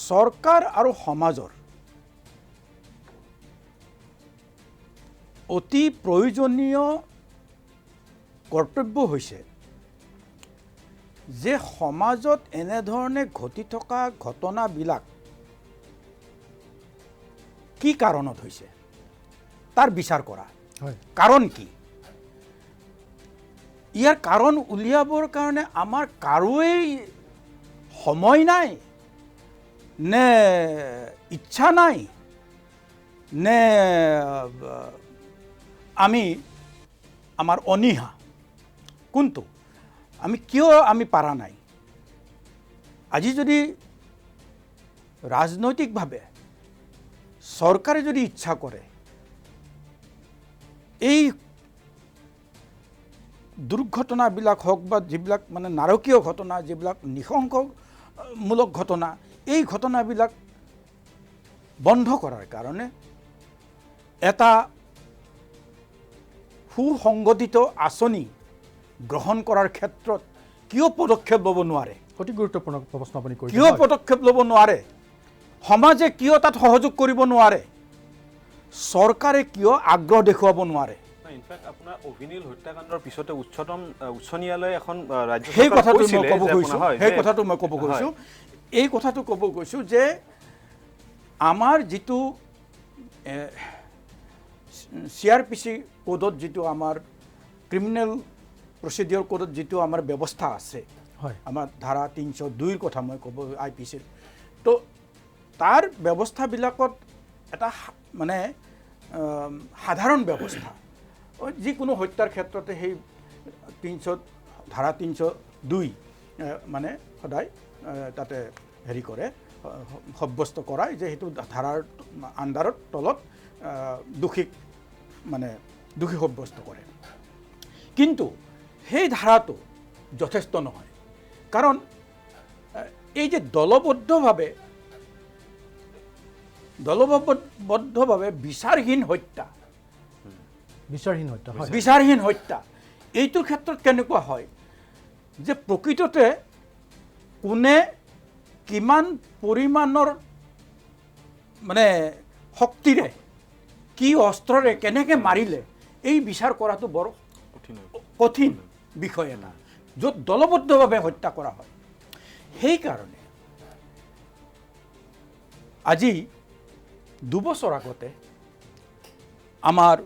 S8: চৰকাৰ আৰু সমাজৰ অতি প্ৰয়োজনীয় কৰ্তব্য হৈছে যে সমাজত এনেধৰণে ঘটি থকা ঘটনাবিলাক কি কাৰণত হৈছে তাৰ বিচাৰ কৰা কাৰণ কি ইয়াৰ কাৰণ উলিয়াবৰ কাৰণে আমাৰ কাৰোৱেই সময় নাই নে ইচ্ছা নাই নে আমাৰ অনীহা কোনটো কিয় আমি পাৰা নাই? আজি যদি ৰাজনৈতিকভাৱে চৰকাৰে যদি ইচ্ছা কৰে এই দুৰ্ঘটনাবিলাক হওক বা যিবিলাক মানে নাৰকীয় ঘটনা, যিবিলাক নৃশংসমূলক ঘটনা, এই ঘটনাবিলাক বন্ধ কৰাৰ কাৰণে এটা সুসংগঠিত আঁচনি গ্ৰহণ কৰাৰ ক্ষেত্ৰত কিয় পদক্ষেপ ল'ব নোৱাৰে?
S1: অতি গুৰুত্বপূৰ্ণ প্ৰশ্ন আপুনি কৰিছে।
S8: কিয় পদক্ষেপ ল'ব নোৱাৰে? সমাজে কিয় তাত সহযোগ কৰিব নোৱাৰে? চৰকাৰে কিয় আগ্ৰহ দেখুৱাব নোৱাৰে?
S4: ইনফেক্ট আপোনাৰ অভিনীল হত্যাকাণ্ডৰ পিছতে উচ্চ ন্যায়ালয়ে এখন ৰাজ্য
S8: সেই কথাটো মই
S4: কৈছিলে
S8: ক'ব
S4: যে
S8: গৈছোঁ,
S4: হয়
S8: সেই
S4: যে-
S8: কথাটো মই ক'ব গৈছোঁ, এই কথাটো ক'ব গৈছোঁ যে আমাৰ যিটো CRPC কোডত যিটো আমাৰ ক্ৰিমিনেল প্ৰচিডিঅ'ৰ কোডত যিটো আমাৰ ব্যৱস্থা আছে,
S1: হয়,
S8: আমাৰ ধাৰা 302ৰ কথা মই ক'ব IPCৰ, তো তাৰ ব্যৱস্থাবিলাকত এটা মানে সাধাৰণ ব্যৱস্থা, যিকোনো হত্যাৰ ক্ষেত্ৰতে সেই ধাৰা 302 মানে সদায় তাতে হেৰি কৰে, সাব্যস্ত কৰায় যে সেইটো ধাৰাৰ আণ্ডাৰত তলত দোষী সাব্যস্ত কৰে। কিন্তু সেই ধাৰাটো যথেষ্ট নহয়, কাৰণ এই যে দলবদ্ধভাৱে বিচাৰহীন হত্যা, বিচাৰহীন হত্যা, এইটোৰ ক্ষেত্ৰত কেনেকুৱা হয় যে প্ৰকৃততে কোনে কিমান পৰিমাণৰ মানে শক্তিৰে, কি অস্ত্ৰৰে কেনেকৈ মাৰিলে, এই বিচাৰ কৰাটো বৰ কঠিন বিষয় এটা, য'ত দলবদ্ধভাৱে হত্যা কৰা হয়। সেইকাৰণে আজি 2 বছৰ আগতে আমাৰ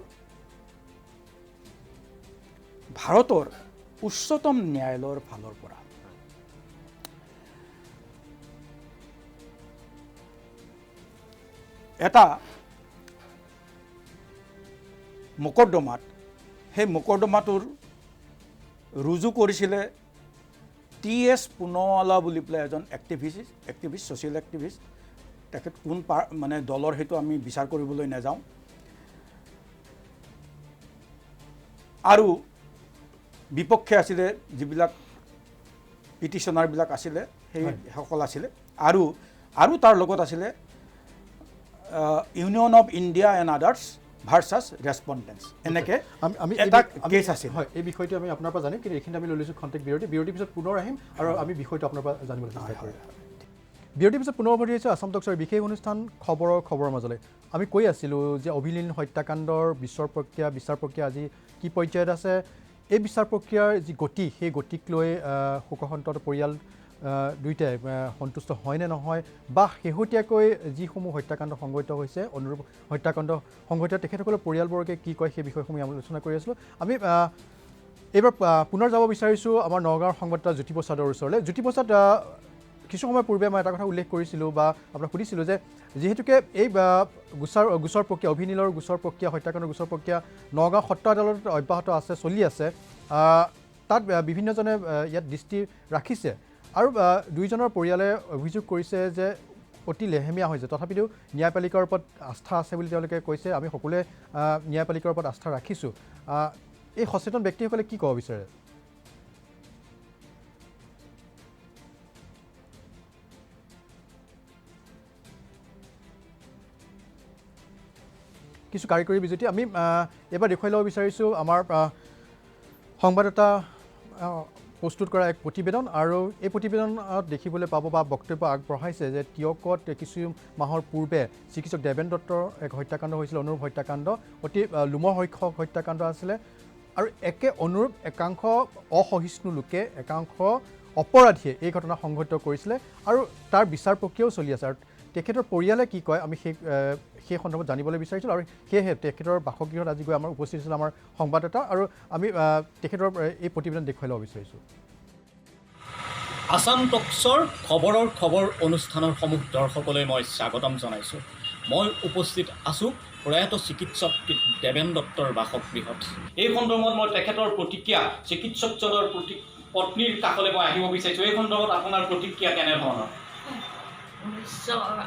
S8: ভাৰতৰ উচ্চতম ন্যায়ালয়ৰ ফালৰ পৰা এটা মোকদ্দমাত, সেই মোকদ্দমাটোৰ ৰুজু কৰিছিলে TS পুনৱালা বুলি পেলাই এজন এক্টিভিষ্ট, ছ'চিয়েল এক্টিভিষ্ট। তেখেত কোন মানে দলৰ সেইটো আমি বিচাৰ কৰিবলৈ নাযাওঁ। আৰু বিপক্ষে আছিলে যিবিলাক পিটিশ্যনাৰবিলাক আছিলে, সেইসকল আছিলে, আৰু তাৰ লগত আছিলে union of India and others versus respondents, এনেকৈ এটা কেছ আছিল।
S1: হয়, এই বিষয়টো আমি আপোনাৰ পৰা জানিম, কিন্তু এইখিনি আমি লৈ লৈছোঁ খন্তেক বিৰতিৰ পিছত পুনৰ আহিম আৰু আমি বিষয়টো আপোনাৰ পৰা জানিবলৈ চেষ্টা কৰিম। বিৰতিৰ পিছত পুনৰ উভতি আহিছোঁ আসাম টক্সৰ বিশেষ অনুষ্ঠান খবৰৰ মাজলৈ। আমি কৈ আছিলোঁ যে অভিনীল হত্যাকাণ্ডৰ বিচাৰ প্ৰক্ৰিয়া আজি কি পৰ্যায়ত আছে, এই বিচাৰ প্ৰক্ৰিয়াৰ যি গতি, সেই গতিক লৈ শোকসন্তপ্ত পৰিয়াল দুয়োটাই সন্তুষ্ট হয় নে নহয়, বা শেহতীয়াকৈ যিসমূহ হত্যাকাণ্ড সংঘটিত হৈছে, অনুৰূপ হত্যাকাণ্ড সংঘটিত তেখেতসকলৰ পৰিয়ালবৰ্গে কি কয়, সেই বিষয়সমূহ আমি আলোচনা কৰি আছিলোঁ। আমি এইবাৰ পুনৰ যাব বিচাৰিছোঁ আমাৰ নগাঁৱৰ সংবাদদাতা জ্যোতি প্ৰসাদৰ ওচৰলৈ। জ্যোতি প্ৰসাদ, কিছু সময় পূৰ্বে মই এটা কথা উল্লেখ কৰিছিলোঁ বা আপোনাক সুধিছিলোঁ যে যিহেতুকে এই গোচৰ প্ৰক্ৰিয়া, অভিনীলৰ গোচৰ প্ৰক্ৰিয়া, হত্যাকাণ্ডৰ গোচৰ প্ৰক্ৰিয়া নগাঁও সত্ৰ আদালতত অব্যাহত আছে, চলি আছে, তাত বিভিন্নজনে ইয়াত দৃষ্টি ৰাখিছে আৰু দুয়োজনৰ পৰিয়ালে অভিযোগ কৰিছে যে অতি লেহেমীয়া হৈছে, তথাপিতো ন্যায়পালিকাৰ ওপৰত আস্থা আছে বুলি তেওঁলোকে কৈছে। আমি সকলোৱে ন্যায়পালিকাৰ ওপৰত আস্থা ৰাখিছোঁ। এই সচেতন ব্যক্তিসকলে কি ক'ব বিচাৰে? কিছু কাৰিকৰী বিজুতি আমি এবাৰ দেখুৱাই ল'ব বিচাৰিছোঁ আমাৰ সংবাদদাতা প্ৰস্তুত কৰা এক প্ৰতিবেদন, আৰু এই প্ৰতিবেদনত দেখিবলৈ পাব বা বক্তব্য আগবঢ়াইছে যে টিয়কত কিছু মাহৰ পূৰ্বে চিকিৎসক দেৱেন দত্তৰ এক হত্যাকাণ্ড হৈছিল, অনুৰূপ হত্যাকাণ্ড, অতি লোমহৰ্ষক হত্যাকাণ্ড আছিলে, আৰু অনুৰূপ একাংশ অসহিষ্ণু লোকে, একাংশ অপৰাধীয়ে এই ঘটনা সংঘটিত কৰিছিলে আৰু তাৰ বিচাৰ প্ৰক্ৰিয়াও চলি আছে। আৰু তেখেতৰ পৰিয়ালে কি কয় আমি সেই সন্দৰ্ভত জানিবলৈ বিচাৰিছিলোঁ, আৰু সেয়েহে তেখেতৰ বাসগৃহত আজি গৈ আমাৰ উপস্থিত আছিল আমাৰ সংবাদদাতা, আৰু আমি তেখেতৰ এই প্ৰতিবেদন দেখুৱাই ল'ব বিচাৰিছোঁ।
S9: আসাম টক্সৰ খবৰ অনুষ্ঠানৰ সমূহ দৰ্শকলৈ মই স্বাগতম জনাইছোঁ। মই উপস্থিত আছোঁ প্ৰয়াত চিকিৎসক দেৱেন দত্তৰ বাসগৃহত। এই সন্দৰ্ভত মই তেখেতৰ প্ৰতিক্ৰিয়া, চিকিৎসকজনৰ পত্নীৰ কাষলৈ মই আহিব বিচাৰিছোঁ। এই সন্দৰ্ভত আপোনাৰ প্ৰতিক্ৰিয়া কেনেধৰণৰ?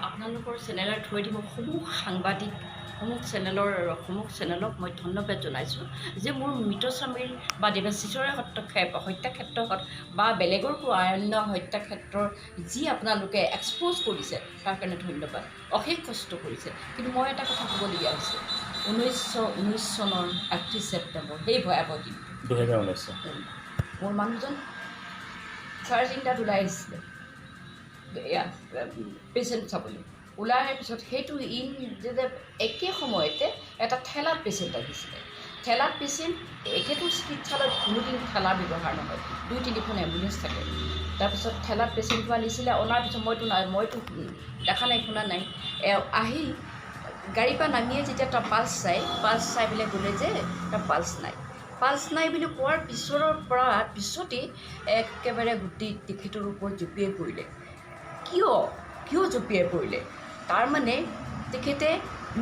S10: আপোনালোকৰ চেনেলত থৈ দিব সমূহ সাংবাদিক সমূহ চেনেলক মই ধন্যবাদ জনাইছোঁ যে মোৰ মৃতস্বামীৰ বা দেৱাশিষৰে হত্যা ক্ষেত্ৰত বা বেলেগৰ অন্য হত্যা ক্ষেত্ৰৰ যি আপোনালোকে এক্সপ'জ কৰিছে তাৰ কাৰণে ধন্যবাদ। অশেষ কষ্ট কৰিছে। কিন্তু মই এটা কথা ক'বলগীয়া হৈছে, 1919 চনৰ 31 ছেপ্টেম্বৰ সেই ভয়াৱহ দিন
S9: 2019
S10: মোৰ মানুহজন 3:30 ওলাই আহিছিলে পেচেণ্ট চাবলৈ। ওলাই অহাৰ পিছত সেইটো যে একে সময়তে এটা ঠেলাত পেচেণ্ট আহিছিলে। ঠেলাত পেচেণ্ট একেটো চিকিৎসালয়ত কোনোদিন ঠেলা ব্যৱহাৰ নহয়, 2-3খন এম্বুলেঞ্চ থাকে। তাৰপিছত ঠেলাত পেচেণ্টটো আনিছিলে। অনাৰ পিছত মইতো দেখা নাই শুনা নাই। আহি গাড়ীৰ পৰা নামিয়ে যেতিয়া তাৰ পাল্চ চাই পেলাই গ'লে যে তাৰ পাল্চ নাই বুলি কোৱাৰ পিছতেই একেবাৰে গোটেই তেখেতৰ ওপৰত জঁপিয়াই পৰিলে। কিয় জঁপিয়াই পৰিলে? তাৰমানে তেখেতে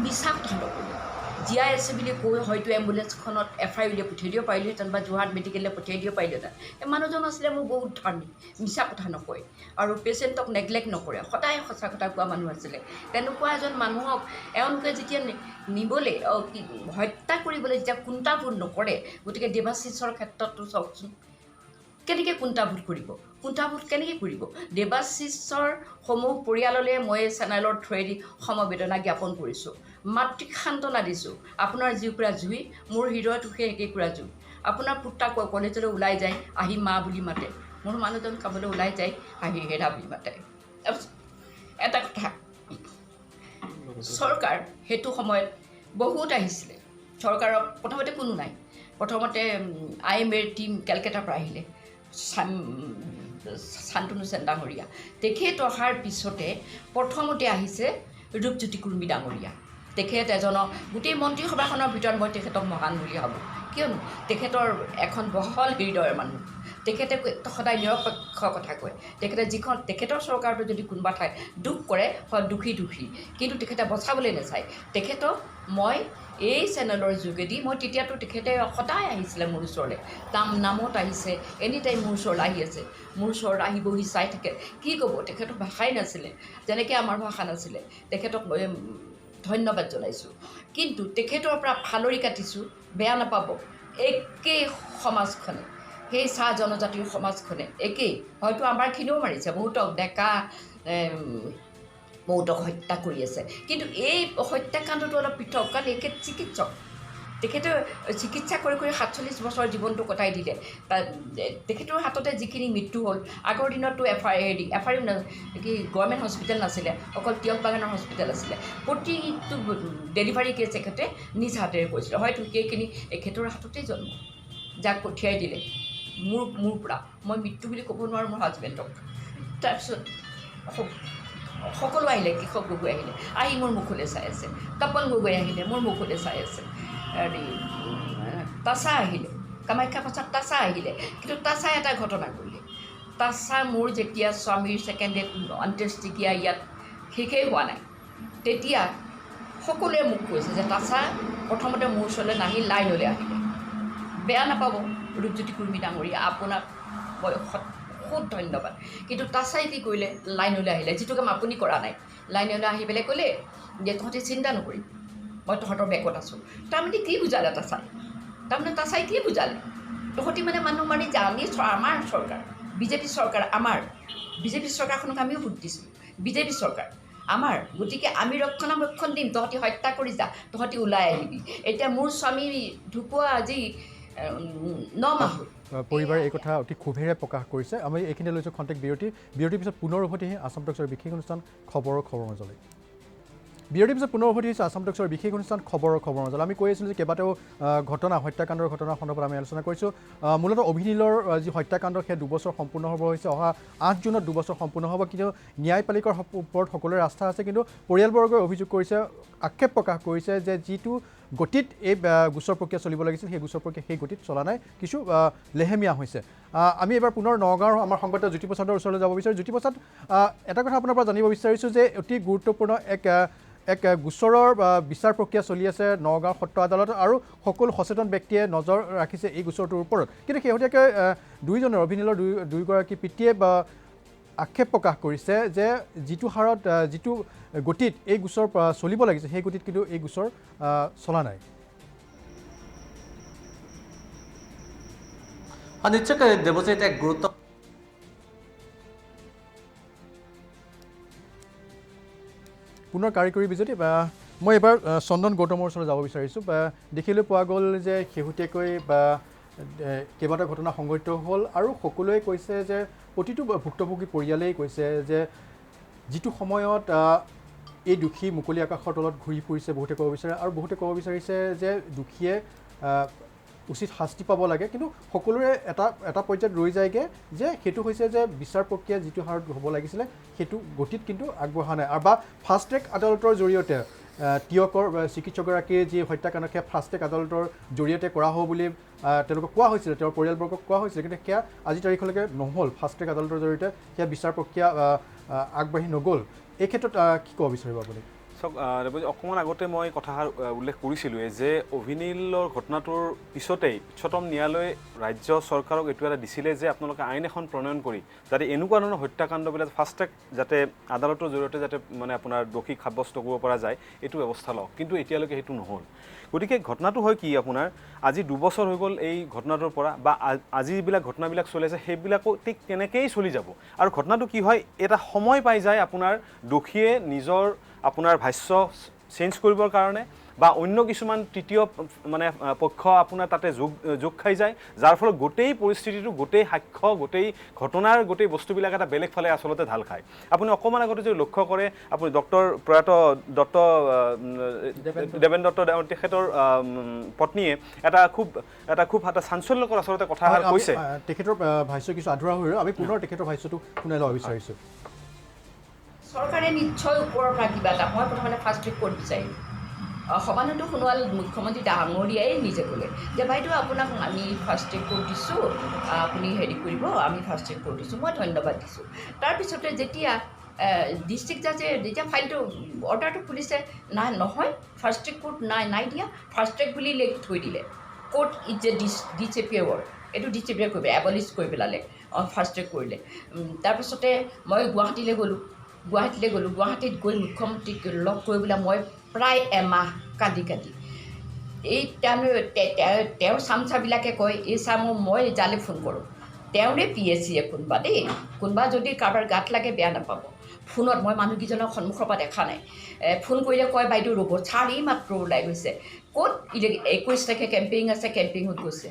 S10: মিছা কথা নক'লে। জীয়াই আছে বুলি কৈ হয়তো এম্বুলেঞ্চখনত FI উলিয়াই পঠিয়াই দিব পাৰিলেহেঁতেন বা যোৰহাট মেডিকেললৈ পঠিয়াই দিব পাৰিলেহেঁতেন। এই মানুহজন আছিলে মোৰ বহুত ধাৰ্মিক, মিছা কথা নকয় আৰু পেচেণ্টক নেগলেক্ট নকৰে, সদায় সঁচা কথা কোৱা মানুহ আছিলে। তেনেকুৱা এজন মানুহক এওঁলোকে যেতিয়া নিবলৈ হত্যা কৰিবলৈ যেতিয়া কুণ্ঠাবোধ নকৰে, গতিকে দেৱাশিষৰ ক্ষেত্ৰতো চাওকচোন কেনেকৈ কুণ্ঠাবোধ কৰিব। দেৱাশিষৰ সমূহ পৰিয়াললৈ মই চেনেলৰ থ্ৰুৱেদি সমবেদনা জ্ঞাপন কৰিছোঁ। মাতৃক সান্তনা দিছোঁ। আপোনাৰ যিকুৰা জুই, মোৰ হৃদয়টো সেই একেকুৰা জুই। আপোনাৰ পুত্ৰা কলেজলৈ ওলাই যায়, আহি মা বুলি মাতে। মোৰ মানুহজন কামলৈ ওলাই যায়, আহি হেৰা বুলি মাতে। তাৰপিছত এটা কথা, চৰকাৰ সেইটো সময়ত বহুত আহিছিলে। চৰকাৰৰ প্ৰথমতে কোনো নাই। প্ৰথমতে IMAৰ টীম কেলকাতাৰ পৰা আহিলে, শান্তনু সেন ডাঙৰীয়া। তেখেত অহাৰ পিছতে প্ৰথমতে আহিছে ৰূপজ্যোতি কুৰ্মী ডাঙৰীয়া। তেখেত এজনক গোটেই মন্ত্ৰীসভাখনৰ ভিতৰত মই তেখেতক মহান বুলি ভাবোঁ। কিয়নো তেখেতৰ এখন বহল হৃদয়ৰ মানুহ। তেখেতে সদায় নিৰপেক্ষ কথা কয়। তেখেতৰ চৰকাৰটো যদি কোনোবা ঠাইত দুখ কৰে হয় দোষী, কিন্তু তেখেতে বচাবলৈ নাচায়। তেখেতক মই এই চেনেলৰ যোগেদি তেতিয়াতো তেখেতে সদায় আহিছিলে মোৰ ওচৰলৈ, নামত আহিছে, এনি টাইম মোৰ ওচৰলৈ আহি আছে। মোৰ ওচৰত আহি বহি চাই থাকে। কি ক'ব, তেখেতৰ ভাষাই নাছিলে, যেনেকৈ আমাৰ ভাষা নাছিলে। তেখেতক মই ধন্যবাদ জনাইছোঁ। কিন্তু তেখেতৰ পৰা ফালৰি কাটিছোঁ, বেয়া নাপাব। একেই সমাজখনে, সেই চাহ জনজাতিৰ সমাজখনে একেই, হয়তো আমাৰখিনিও মাৰিছে, বহুতক ডেকা বহুতক হত্যা কৰি আছে। কিন্তু এই হত্যাকাণ্ডটো অলপ পৃথক, কাৰণ একে চিকিৎসক। তেখেতে চিকিৎসা কৰি 47 বছৰ জীৱনটো কটাই দিলে। তেখেতৰ হাততে যিখিনি মৃত্যু হ'ল, আগৰ দিনততো এফআইআৰ কি গভৰ্ণমেণ্ট হস্পিটেল নাছিলে, অকল তিয়ক বাগানৰ হস্পিটেল আছিলে। প্ৰতিটো ডেলিভাৰী কেছ তেখেতে নিজ হাতেৰে কৰিছিলে। হয়তো সেইখিনি এখেতৰ হাততেই জন্ম, যাক পঠিয়াই দিলে মোৰ পৰা। মই মৃত্যু বুলি ক'ব নোৱাৰোঁ মোৰ হাজবেণ্ডক। তাৰপিছত সকলো আহিলে, কৃষক গগৈ আহিলে, আহি মোৰ মুখলৈ চাই আছে। তপন গগৈ আহিলে, মোৰ মুখলৈ চাই আছে। তাছা আহিলে, কামাখ্যা প্ৰসাদ তাছা আহিলে। কিন্তু তাছাই এটা ঘটনা কৰিলে। তাছা মোৰ যেতিয়া স্বামীৰ ছেকেণ্ড ডেট অন্ত্যেষ্টিক্ৰিয়া ইয়াত শেষেই হোৱা নাই, তেতিয়া সকলোৱে মোক কৈছে যে তাছা প্ৰথমতে মোৰ ওচৰলৈ নাহি লাইনলৈ আহিলে। বেয়া নাপাব ৰূপজ্যোতি কুৰ্মী ডাঙৰীয়া, আপোনাক বহুত ধন্যবাদ। কিন্তু তাছাই কি কৰিলে, লাইনলৈ আহিলে, যিটো কাম আপুনি কৰা নাই। লাইনলৈ আহি পেলাই ক'লে যে তহঁতি চিন্তা নকৰিবি, মই তহঁতৰ বেকত আছোঁ। তাৰমানে কি বুজালে তাছাই কি বুজালে? তহঁতি মানে মানুহ মাৰি যা, আমাৰ চৰকাৰ, বিজেপি চৰকাৰ, বিজেপি চৰকাৰখনক আমিও ভোট দিছোঁ। বিজেপি চৰকাৰ আমাৰ, গতিকে আমি ৰক্ষণাবেক্ষণ দিম। তহঁতি হত্যা কৰি যা, তহঁতি ওলাই আহিবি। এতিয়া মোৰ স্বামী ঢুকুৱা আজি 9 মাহ হ'ল।
S1: পৰিবাৰে এই কথা অতি ক্ষোভেৰে প্ৰকাশ কৰিছে। আমি এইখিনি লৈছোঁ খন্তেক বিৰতিৰ পিছত পুনৰ উভতি আহি আসাম টক্সৰ বিশেষ অনুষ্ঠান খবৰৰ মাজলৈ। বিৰতিৰ পিছত পুনৰ উভতি আহিছোঁ আসাম টক্সৰ বিশেষ অনুষ্ঠান খবৰৰ মাজলৈ। আমি কৈ আছিলোঁ যে কেইবাটাও হত্যাকাণ্ডৰ ঘটনাৰ সন্দৰ্ভত আমি আলোচনা কৰিছোঁ। মূলতঃ অভিনীলৰ যি হত্যাকাণ্ড সেই 2 বছৰ সম্পূৰ্ণ হ'ব হৈছে। অহা 8 জুনত 2 বছৰ সম্পূৰ্ণ হ'ব। কিন্তু ন্যায়পালিকাৰ ওপৰত সকলোৰে আস্থা আছে। কিন্তু পৰিয়ালবৰ্গই অভিযোগ কৰিছে, আক্ষেপ প্ৰকাশ কৰিছে যে যিটো গতিত এই গোচৰ প্ৰক্ৰিয়া চলিব লাগিছিল সেই গোচৰ প্ৰক্ৰিয়া সেই গতিত চলা নাই কিছু লেহেমীয়া হৈছে আমি এবাৰ পুনৰ নগাঁৱৰ আমাৰ সংবাদদাতা জ্যোতিপ্ৰসাদৰ ওচৰলৈ যাব বিচাৰোঁ জ্যোতিপ্ৰসাদ এটা কথা আপোনাৰ পৰা জানিব বিচাৰিছোঁ যে অতি গুৰুত্বপূৰ্ণ এক গোচৰৰ বিচাৰ প্ৰক্ৰিয়া চলি আছে নগাঁও সত্ৰ আদালত আৰু সকলো সচেতন ব্যক্তিয়ে নজৰ ৰাখিছে এই গোচৰটোৰ ওপৰত কিন্তু শেহতীয়াকৈ দুইজনৰ অভিনীলৰ দুয়োগৰাকী পিতৃয়ে আক্ষেপ প্ৰকাশ কৰিছে যে যিটো হাৰত যিটো গতিত এই গোচৰ চলিব লাগিছে সেই গতিত কিন্তু এই গোচৰ চলা নাই
S5: নিশ্চয়কৈ দেৱজিৎ এক গুৰুত্ব
S1: পুনৰ কাৰিকৰী বিজুতি মই এবাৰ চন্দন গৌতমৰ ওচৰলৈ যাব বিচাৰিছোঁ দেখিবলৈ পোৱা গ'ল যে শেহতীয়াকৈ কেইবাটাও ঘটনা সংঘটিত হ'ল আৰু সকলোৱে কৈছে যে প্ৰতিটো ভুক্তভোগী পৰিয়ালেই কৈছে যে যিটো সময়ত এই দোষী মুকলি আকাশৰ তলত ঘূৰি ফুৰিছে বহুতে ক'ব বিচাৰে আৰু বহুতে ক'ব বিচাৰিছে যে দোষীয়ে উচিত শাস্তি পাব লাগে কিন্তু সকলোৰে এটা পৰ্যায়ত ৰৈ যায়গৈ যে সেইটো হৈছে যে বিচাৰ প্ৰক্ৰিয়া যিটো হাৰত হ'ব লাগিছিলে সেইটো গতিত কিন্তু আগবঢ়া নাই আৰু বা ফাষ্ট ট্ৰেক আদালতৰ জৰিয়তে তিয়কৰ চিকিৎসকগৰাকীৰ যি হত্যাকাণ্ড সেয়া ফাষ্ট ট্ৰেক আদালতৰ জৰিয়তে কৰা হ'ব বুলি তেওঁলোকক কোৱা হৈছিলে তেওঁৰ পৰিয়ালবৰ্গক কোৱা হৈছিলে কিন্তু সেয়া আজি তাৰিখলৈকে নহ'ল ফাষ্ট ট্ৰেক আদালতৰ জৰিয়তে সেয়া বিচাৰ প্ৰক্ৰিয়া আগবাঢ়ি নগ'ল এই ক্ষেত্ৰত কি ক'ব বিচাৰিব আপুনি
S4: চাওক অকণমান আগতে মই কথাষাৰ উল্লেখ কৰিছিলোঁৱে যে অভিনীলৰ ঘটনাটোৰ পিছতেই উচ্চতম ন্যায়ালয়ে ৰাজ্য চৰকাৰক এইটো এটা দিছিলে যে আপোনালোকে আইন এখন প্ৰণয়ন কৰি যাতে এনেকুৱা ধৰণৰ হত্যাকাণ্ডবিলাক ফাষ্ট ট্ৰেক যাতে আদালতৰ জৰিয়তে যাতে মানে আপোনাৰ দোষীক সাব্যস্ত কৰিব পৰা যায় এইটো ব্যৱস্থা লওক কিন্তু এতিয়ালৈকে সেইটো নহ'ল গতিকে ঘটনাটো হয় কি আপোনাৰ আজি 2 বছৰ হৈ গ'ল এই ঘটনাটোৰ পৰা বা আজি যিবিলাক ঘটনাবিলাক চলি আছে সেইবিলাকো ঠিক তেনেকৈয়ে চলি যাব আৰু ঘটনাটো কি হয় এটা সময় পাই যায় আপোনাৰ দোষীয়ে নিজৰ আপোনাৰ ভাষ্য চেঞ্জ কৰিবৰ কাৰণে বা অন্য কিছুমান তৃতীয় মানে পক্ষ আপোনাৰ তাতে যোগ খাই যায় যাৰ ফলত গোটেই পৰিস্থিতিটো গোটেই সাক্ষ্য গোটেই ঘটনাৰ গোটেই বস্তুবিলাক এটা বেলেগ ফালে আচলতে ঢাল খায় আপুনি অকণমান আগতে যদি লক্ষ্য কৰে আপুনি প্ৰয়াত দত্ত দেৱেন দত্ত তেখেতৰ পত্নীয়ে এটা খুব এটা চাঞ্চল্যকৰ আচলতে কথা কৈছে
S1: তেখেতৰ ভাষ্য কিছু আধৰুৱা হৈ আমি পুনৰ তেখেতৰ ভাষ্যটো শুনাই ল'ব বিচাৰিছোঁ
S10: চৰকাৰে নিশ্চয় ওপৰৰ পৰা কিবা এটা মই প্ৰথমতে ফাষ্ট ট্ৰেক কোৰ্ট বিচাৰিম সমাধানটো শুনোৱাল মুখ্যমন্ত্ৰী ডাঙৰীয়াই নিজে ক'লে যে বাইদেউ আপোনাক আমি ফাষ্ট ট্ৰেক কোৰ্ট দিছোঁ আপুনি হেৰি কৰিব আমি ফাষ্ট ট্ৰেক কোৰ্ট দিছোঁ মই ধন্যবাদ দিছোঁ তাৰপিছতে যেতিয়া ডিষ্ট্ৰিক্ট জাজে যেতিয়া ফাইলটো অৰ্ডাৰটো খুলিছে নহয় ফাষ্ট ট্ৰেক কোৰ্ট নাই দিয়া ফাষ্ট ট্ৰেক বুলি লিখি থৈ দিলে কোৰ্ট ইজ এ ডিচেপিয়াৰ এইটো ডিচেপিয়াৰ কৰিব এবলিছ কৰি পেলালে ফাষ্ট ট্ৰেক কৰিলে তাৰপিছতে মই গুৱাহাটীলৈ গ'লোঁ গুৱাহাটীত গৈ মুখ্যমন্ত্ৰীক লগ কৰিবলৈ মই প্ৰায় এমাহ কান্দি এই তেওঁৰ চামচাবিলাকে কয় এই চাম মই যালে ফোন কৰোঁ তেওঁৰে PSCয়ে কোনোবা যদি কাৰোবাৰ গাত লাগে বেয়া নাপাব ফোনত মই মানুহকেইজনক সন্মুখৰ পৰা দেখা নাই ফোন কৰিলে কয় বাইদেউ ৰ'ব ছাৰ মাত্ৰ ওলাই গৈছে ক'ত 21 তাৰিখে কেম্পিং আছে কেম্পিঙত গৈছে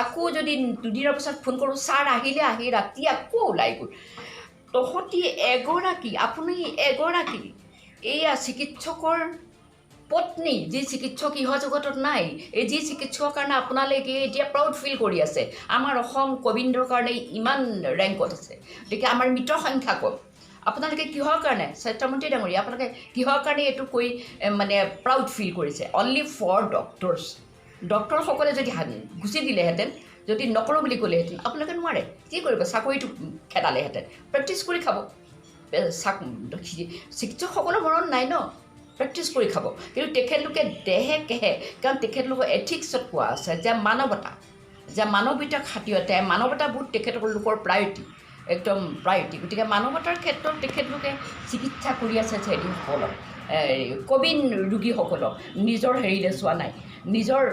S10: আকৌ যদি দুদিনৰ পিছত ফোন কৰোঁ ছাৰ আহি ৰাতি আকৌ ওলাই গ'ল তহঁতি এগৰাকী আপুনি এগৰাকী এয়া চিকিৎসকৰ পত্নী যি চিকিৎসক ইহ জগতত নাই এই যি চিকিৎসকৰ কাৰণে আপোনালোকে এতিয়া প্ৰাউড ফিল কৰি আছে আমাৰ অসম কবিন্দৰ কাৰণে ইমান ৰেংকত আছে গতিকে আমাৰ মৃতৰ সংখ্যা কম আপোনালোকে কিহৰ কাৰণে স্বাস্থ্যমন্ত্ৰী ডাঙৰীয়া আপোনালোকে কিহৰ কাৰণে এইটো কৈ মানে প্ৰাউড ফিল কৰিছে অনলি ফৰ ডক্টৰসকলে যদি গুচি দিলেহেঁতেন যদি নকৰোঁ বুলি ক'লেহেঁতেন আপোনালোকে নোৱাৰে কি কৰিব চাকৰিটো খেদালেহেঁতেন প্ৰেক্টিছ কৰি খাব চিকিৎসকসকলৰ মৰণ নাই ন প্ৰেক্টিছ কৰি খাব কিন্তু তেখেতলোকে দেহে কেহে কাৰণ তেখেতলোকৰ এথিক্সত কোৱা আছে যে মানৱতাৰ খাতিৰতে মানৱতাবোধ তেখেতলোকৰ প্ৰায়ৰিটি একদম প্ৰায়ৰিটি গতিকে মানৱতাৰ ক্ষেত্ৰত তেখেতলোকে চিকিৎসা কৰি আছে হেৰিসকলক কবিন ৰোগীসকলক নিজৰ হেৰিলৈ চোৱা নাই নিজৰ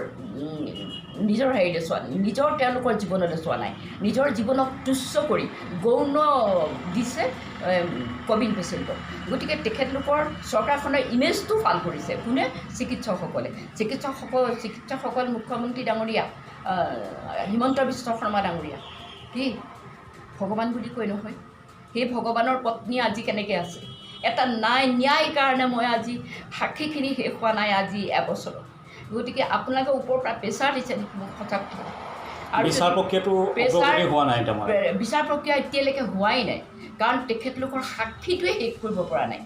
S10: হেৰিলৈ চোৱা নিজৰ তেওঁলোকৰ জীৱনলৈ চোৱা নাই নিজৰ জীৱনক তুচ্ছ কৰি গৌণ দিছে কবিন পেচেণ্টক গতিকে তেখেতলোকৰ চৰকাৰখনৰ ইমেজটো ভাল কৰিছে কোনে চিকিৎসকসকল মুখ্যমন্ত্ৰী ডাঙৰীয়া হিমন্ত বিশ্ব শৰ্মা ডাঙৰীয়া কি ভগৱান বুলি কৈ নহয় সেই ভগৱানৰ পত্নী আজি কেনেকৈ আছে এটা ন্যায় কাৰণে মই আজি সাক্ষীখিনি শেষ হোৱা নাই আজি এবছৰত গতিকে আপোনালোকে ওপৰৰ পৰা প্ৰেছাৰ দিছে নেকি মোক সঁচা কথা আৰু বিচাৰ প্ৰক্ৰিয়া এতিয়ালৈকে হোৱাই নাই কাৰণ তেখেতলোকৰ সাক্ষীটোৱে শেষ কৰিব পৰা নাই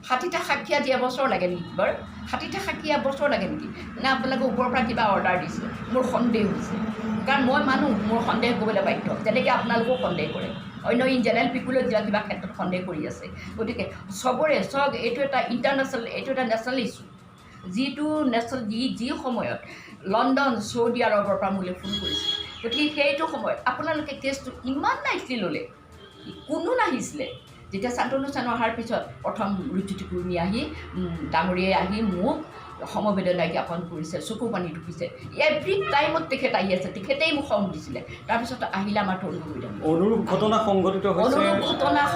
S10: 60টা সাক্ষী দিয়া বছৰ লাগে নেকি বাৰু 60টা সাক্ষী বছৰ লাগে নেকি নে আপোনালোকে ওপৰৰ পৰা কিবা অৰ্ডাৰ দিছে মোৰ সন্দেহ হৈছে কাৰণ মই মানুহ মোৰ সন্দেহ কৰিবলৈ বাধ্য যেনেকৈ আপোনালোকেও সন্দেহ কৰে অন্য ইন জেনেৰেল পিপুলত কিবা ক্ষেত্ৰত সন্দেহ কৰি আছে গতিকে চবৰে এইটো এটা ইণ্টাৰনেশ্যনেল এইটো এটা নেশ্যনেল ইছ্যু যিটো নেশ্যনেল যি সময়ত লণ্ডন চৌদি আৰবৰ পৰা মোলৈ ফোন কৰিছে গতিকে সেইটো সময়ত আপোনালোকে কেছটো ইমান নাইটলি ল'লে কোনো নাহিছিলে যেতিয়া শান্তনু চান অহাৰ পিছত প্ৰথম ৰুচিটি কুৰ্মী আহি ডাঙৰীয়াই আহি মোক সমবেদনা জ্ঞাপন কৰিছে চকু পানী টুকিছে এভৰি টাইমত তেখেত আহি আছে তেখেতেই মোক খং দিছিলে তাৰপিছত আহিলে আমাৰ
S4: অনুৰূপ ঘটনা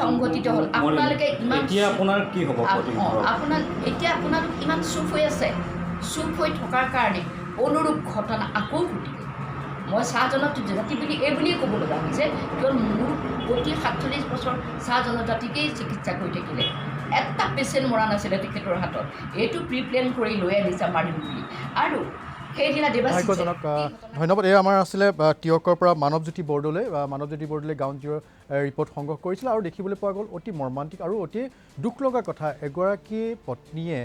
S4: সংঘটিত
S10: হ'ল আপোনালোকে ইমান
S4: এতিয়া
S10: আপোনালোক ইমান চুপ হৈ আছে চুপ হৈ থকাৰ কাৰণে অনুৰূপ ঘটনা আকৌ ঘটিলে মই চাহ জনজাতি বুলি এই বুলিয়েই ক'ব লগা হৈছে কিয়নো মোৰ প্ৰতি 47 বছৰ চাহ জনজাতিকেই চিকিৎসা কৰি থাকিলে এটা পেচেণ্ট মৰা নাছিলে তেখেতৰ হাতত এইটো প্ৰি প্লেন কৰি লৈ আনিছে মাৰিম বুলি আৰু সেইদিনা
S1: ভাগ্যজনক ধন্যবাদ এই আমাৰ আছিলে টিয়কৰ পৰা Manabjyoti Bordoloi ground zero' report সংগ্ৰহ কৰিছিলে আৰু দেখিবলৈ পোৱা গ'ল অতি মৰ্মান্তিক আৰু অতি দুখ লগা কথা এগৰাকী পত্নীয়ে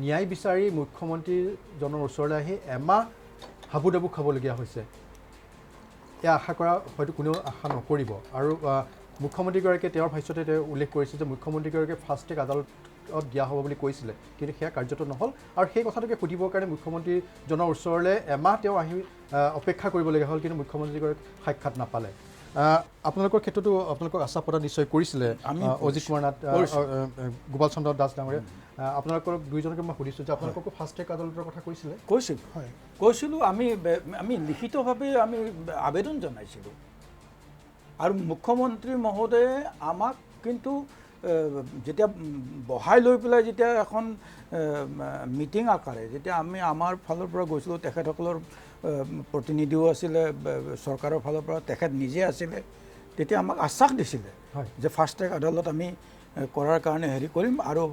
S1: ন্যায় বিচাৰি মুখ্যমন্ত্ৰীজনৰ ওচৰলৈ আহি এমাহ হাবু ডাবু খাবলগীয়া হৈছে এয়া আশা কৰা হয়তো কোনেও আশা নকৰিব আৰু মুখ্যমন্ত্ৰীগৰাকীয়ে তেওঁৰ ভাষ্যতে তেওঁ উল্লেখ কৰিছে যে মুখ্যমন্ত্ৰীগৰাকীয়ে ফাষ্ট ট্ৰেক আদালতত দিয়া হ'ব বুলি কৈছিলে কিন্তু সেয়া কাৰ্যত নহ'ল আৰু সেই কথাটোকে সুধিবৰ কাৰণে মুখ্যমন্ত্ৰীজনৰ ওচৰলৈ এমাহ তেওঁ আহি অপেক্ষা কৰিবলগীয়া হ'ল কিন্তু মুখ্যমন্ত্ৰীগৰাকীক সাক্ষাৎ নাপালে আপোনালোকৰ ক্ষেত্ৰতো আপোনালোকক আশা প্ৰদান নিশ্চয় কৰিছিলে অজিত কুমাৰ নাথ গোপাল চন্দ্ৰ দাস ডাঙৰীয়া আপোনালোকৰ দুইজনকে মই সুধিছোঁ যে আপোনালোককো ফাষ্ট ট্ৰেক আদালতৰ কথা কৈছিলে
S8: কৈছিলোঁ আমি লিখিতভাৱে আমি আবেদন জনাইছিলোঁ আৰু মুখ্যমন্ত্ৰী মহোদয়ে আমাক কিন্তু যেতিয়া বহাই লৈ পেলাই যেতিয়া এখন মিটিং আকাৰে যেতিয়া আমি আমাৰ ফালৰ পৰা গৈছিলোঁ তেখেতসকলৰ প্ৰতিনিধিও আছিলে চৰকাৰৰ ফালৰ পৰা তেখেত নিজে আছিলে তেতিয়া আমাক আশ্বাস দিছিলে যে ফাষ্ট ট্ৰেক আদালত আমি কৰাৰ কাৰণে হেৰি কৰিম আৰু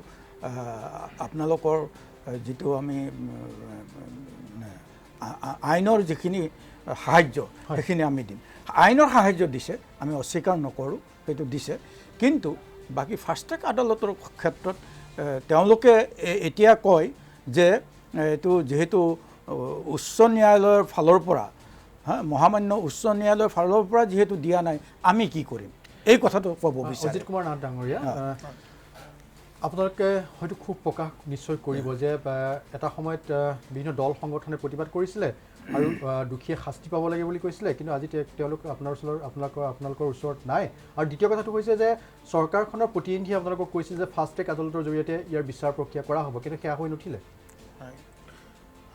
S8: আপোনালোকৰ যিটো আমি আইনৰ যিখিনি সাহায্য সেইখিনি আমি দিম আইনৰ সাহায্য দিছে আমি অস্বীকাৰ নকৰোঁ সেইটো দিছে কিন্তু বাকী ফাষ্ট ট্ৰেক আদালতৰ ক্ষেত্ৰত তেওঁলোকে এতিয়া কয় যে এইটো যিহেতু উচ্চ ন্যায়ালয়ৰ ফালৰ পৰা মহামান্য উচ্চ ন্যায়ালয়ৰ ফালৰ পৰা যিহেতু দিয়া নাই আমি কি কৰিম এই কথাটো ক'ব বিচাৰে
S1: অজিত কুমাৰ নাথ ডাঙৰীয়া আপোনালোকে হয়তো খুব প্ৰকাশ নিশ্চয় কৰিব যে এটা সময়ত বিভিন্ন দল সংগঠনে প্ৰতিবাদ কৰিছিলে আৰু দুখীয়ে শাস্তি পাব লাগে বুলি কৈছিলে কিন্তু আজি তেওঁলোক আপোনালোকৰ ওচৰত নাই আৰু দ্বিতীয় কথাটো হৈছে যে চৰকাৰখনৰ প্ৰতিনিধিয়ে আপোনালোকক কৈছিল যে ফাষ্ট ট্ৰেক আদালতৰ জৰিয়তে ইয়াৰ বিচাৰ প্ৰক্ৰিয়া কৰা হ'ব কিন্তু সেয়া হৈ নুঠিলে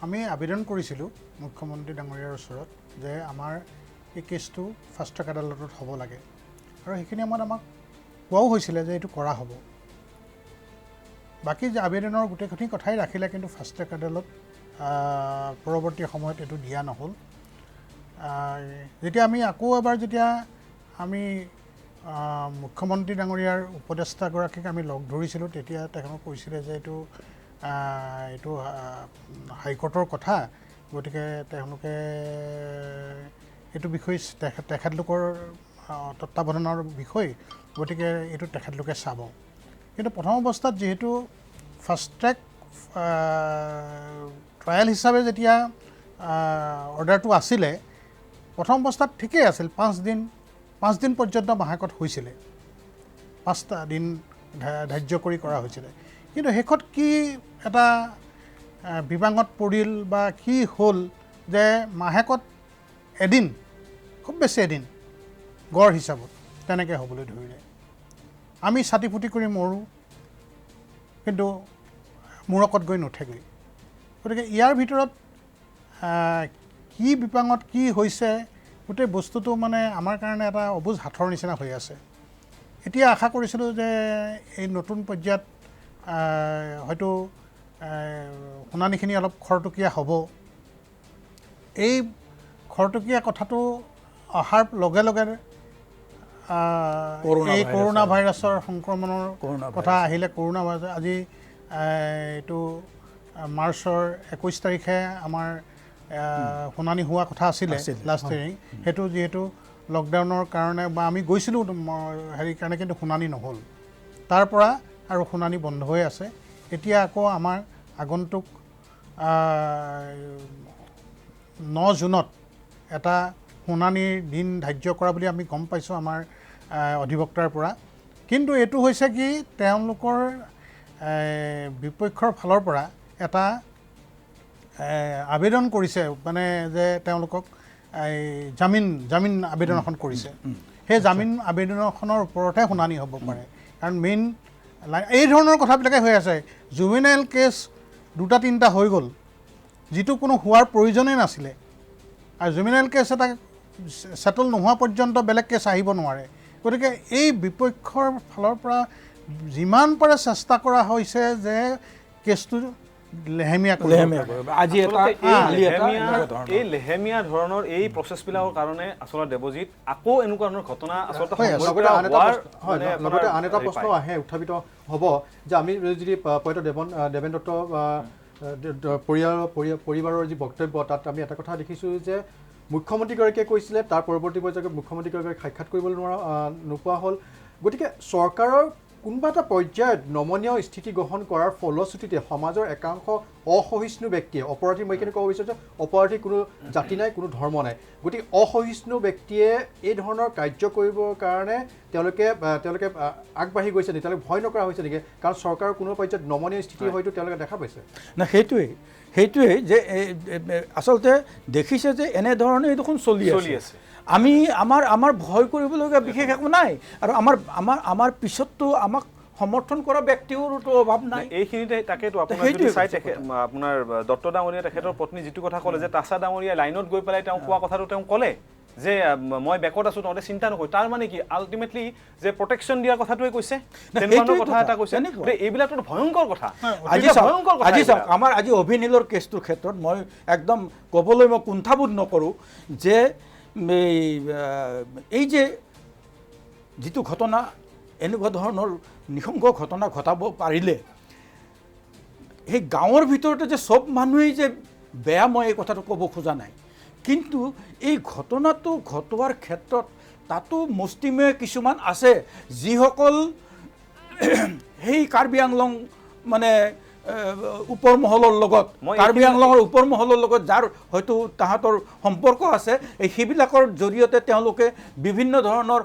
S2: আমি আবেদন কৰিছিলোঁ মুখ্যমন্ত্ৰী ডাঙৰীয়াৰ ওচৰত যে আমাৰ এই কেছটো ফাষ্ট ট্ৰেক আদালতত হ'ব লাগে আৰু সেইখিনি সময়ত আমাক কোৱাও হৈছিলে যে এইটো কৰা হ'ব বাকী যে আবেদনৰ গোটেইখিনি কথাই ৰাখিলে কিন্তু ফাষ্ট ট্ৰেক আদালত পৰৱৰ্তী সময়ত এইটো দিয়া নহ'ল যেতিয়া আমি আকৌ এবাৰ যেতিয়া আমি মুখ্যমন্ত্ৰী ডাঙৰীয়াৰ উপদেষ্টাগৰাকীক আমি লগ ধৰিছিলোঁ তেতিয়া তেখেতক কৈছিলে যে এইটো হাইকোৰ্টৰ কথা গতিকে তেওঁলোকে এইটো বিষয় তেখেতলোকৰ তত্বাৱধানৰ বিষয় গতিকে এইটো তেখেতলোকে চাব কিন্তু প্ৰথম অৱস্থাত যিহেতু ফাষ্ট ট্ৰেক ট্ৰায়েল হিচাপে যেতিয়া অৰ্ডাৰটো আছিলে প্ৰথম অৱস্থাত ঠিকেই আছিল 5 দিন পৰ্যন্ত মাহেকত হৈছিলে 5টা দিন ধাৰ্য কৰি কৰা হৈছিলে কিন্তু শেষত কি এটা বিভাগত পৰিল বা কি হ'ল যে মাহেকত এদিন খুব বেছি এদিন গড় হিচাপত তেনেকৈ হ'বলৈ ধৰিলে আমি ছাতি ফুটি কৰি মৰোঁ কিন্তু মূৰকত গৈ নুঠেগৈ গতিকে ইয়াৰ ভিতৰত কি বিপাঙত কি হৈছে গোটেই বস্তুটো মানে আমাৰ কাৰণে এটা অবুজ হাতৰ নিচিনা হৈ আছে এতিয়া আশা কৰিছিলোঁ যে এই নতুন পৰ্যায়ত হয়তো শুনানিখিনি অলপ খৰতকীয়া হ'ব এই খৰতকীয়া কথাটো অহাৰ লগে লগে এই কৰোণা ভাইৰাছৰ সংক্ৰমণৰ কথা আহিলে কৰোণা ভাইৰাছ আজি এইটো মাৰ্চৰ 21 তাৰিখে আমাৰ শুনানি হোৱা কথা আছিলে লাষ্ট হিয়াৰিং সেইটো যিহেতু লকডাউনৰ কাৰণে বা আমি গৈছিলোঁ হেৰি কাৰণে কিন্তু শুনানি নহ'ল তাৰ পৰা আৰু শুনানি বন্ধ হৈ আছে। এতিয়া আকৌ আমাৰ আগন্তুক 9 জুনত এটা শুনানিৰ দিন ধাৰ্য কৰা বুলি আমি গম পাইছোঁ আমাৰ অধিবক্তাৰ পৰা। কিন্তু এইটো হৈছে কি তেওঁলোকৰ বিপক্ষৰ ফালৰ পৰা এটা আবেদন কৰিছে, মানে যে তেওঁলোকক জামিন আবেদন এখন কৰিছে। সেই জামিন আবেদনখনৰ ওপৰতহে শুনানি হ'ব পাৰে, কাৰণ মেইন এই ধৰণৰ কথাবিলাকে হৈ আছে। জুভেনাইল কেছ 2-3টা হৈ গ'ল, যিটো কোনো হোৱাৰ প্ৰয়োজনেই নাছিলে, আৰু জুভেনাইল কেছ এটা ছেটল নোহোৱা পৰ্যন্ত বেলেগ কেছ আহিব নোৱাৰে। গতিকে এই বিপক্ষৰ ফালৰ পৰা যিমান পাৰে চেষ্টা কৰা হৈছে যে কেছটো লেহেমীয়া
S3: আজি
S4: এই লেহেমীয়া ধৰণৰ এই প্ৰচেছবিলাকৰ কাৰণে আচলতে দেৱজিৎ আকৌ এনেকুৱা ধৰণৰ ঘটনা আচলতে
S1: লগতে আন এটা প্ৰশ্ন আহে, উত্থাপিত হ'ব যে আমি যদি পৈত দেৱেন দত্ত পৰিবাৰৰ যি বক্তব্য, তাত আমি এটা কথা দেখিছোঁ যে মুখ্যমন্ত্ৰীগৰাকীয়ে কৈছিলে, তাৰ পৰৱৰ্তী পৰ্যায়ত মুখ্যমন্ত্ৰীগৰাকীক সাক্ষাৎ কৰিবলৈ নোপোৱা হ'ল। গতিকে চৰকাৰৰ কোনোবা এটা পৰ্যায়ত নমনীয় স্থিতি গ্ৰহণ কৰাৰ ফলশ্ৰুতিতে সমাজৰ একাংশ অসহিষ্ণু ব্যক্তিয়ে, অপৰাধী মই কেনেকৈ ক'ব বিচাৰিছোঁ, অপৰাধী কোনো জাতি নাই, কোনো ধৰ্ম নাই, গতিকে অসহিষ্ণু ব্যক্তিয়ে এই ধৰণৰ কাৰ্য কৰিবৰ কাৰণে তেওঁলোকে আগবাঢ়ি গৈছে নেকি, তেওঁলোকে ভয় নকৰা হৈছে নেকি? কাৰণ চৰকাৰৰ কোনো পৰ্যায়ত নমনীয় স্থিতি হয়তো তেওঁলোকে দেখা পাইছে
S3: না। সেইটোৱেই যে আচলতে দেখিছে যে এনেধৰণে দেখোন চলি আছে। আমাৰ ভয় কৰিবলগীয়া বিশেষ একো নাই, আৰু আমাৰ পিছততো আমাক সমৰ্থন কৰা ব্যক্তিৰো অভাৱ নাই।
S4: এইখিনিতে তাকেতো আপোনাৰ দত্ত ডাঙৰীয়া তেখেতৰ পত্নী যিটো কথা ক'লে যে তাছা ডাঙৰীয়া লাইনত গৈ পেলাই তেওঁ কোৱা কথাটো তেওঁ ক'লে যে মই বেকত আছোঁ, তহঁতে চিন্তা নকৰি। তাৰ মানে কি আল্টিমেটলি যে প্ৰটেকশ্যন দিয়াৰ কথাটোৱে কৈছে, তেনেকুৱা কথা এটা কৈছে। এইবিলাকতো ভয়ংকৰ কথা।
S3: আজি চাওক আমাৰ আজি অভিনীলৰ কেছটোৰ ক্ষেত্ৰত মই একদম ক'বলৈ মই কুণ্ঠাবোধ নকৰোঁ যে এই যে যিটো ঘটনা, এনেকুৱা ধৰণৰ নৃশংস ঘটনা ঘটাব পাৰিলে সেই গাঁৱৰ ভিতৰতে যে চব মানুহেই যে বেয়া, মই এই কথাটো ক'ব খোজা নাই, কিন্তু এই ঘটনাটো ঘটোৱাৰ ক্ষেত্ৰত তাতো মুষ্টিমেয় কিছুমান আছে, যিসকল সেই কাৰ্বি আংলং মানে ওপৰ মহলৰ লগত, কাৰ্বি আংলঙৰ ওপৰ মহলৰ লগত যাৰ হয়তো তাহাঁতৰ সম্পৰ্ক আছে, সেইবিলাকৰ জৰিয়তে তেওঁলোকে বিভিন্ন ধৰণৰ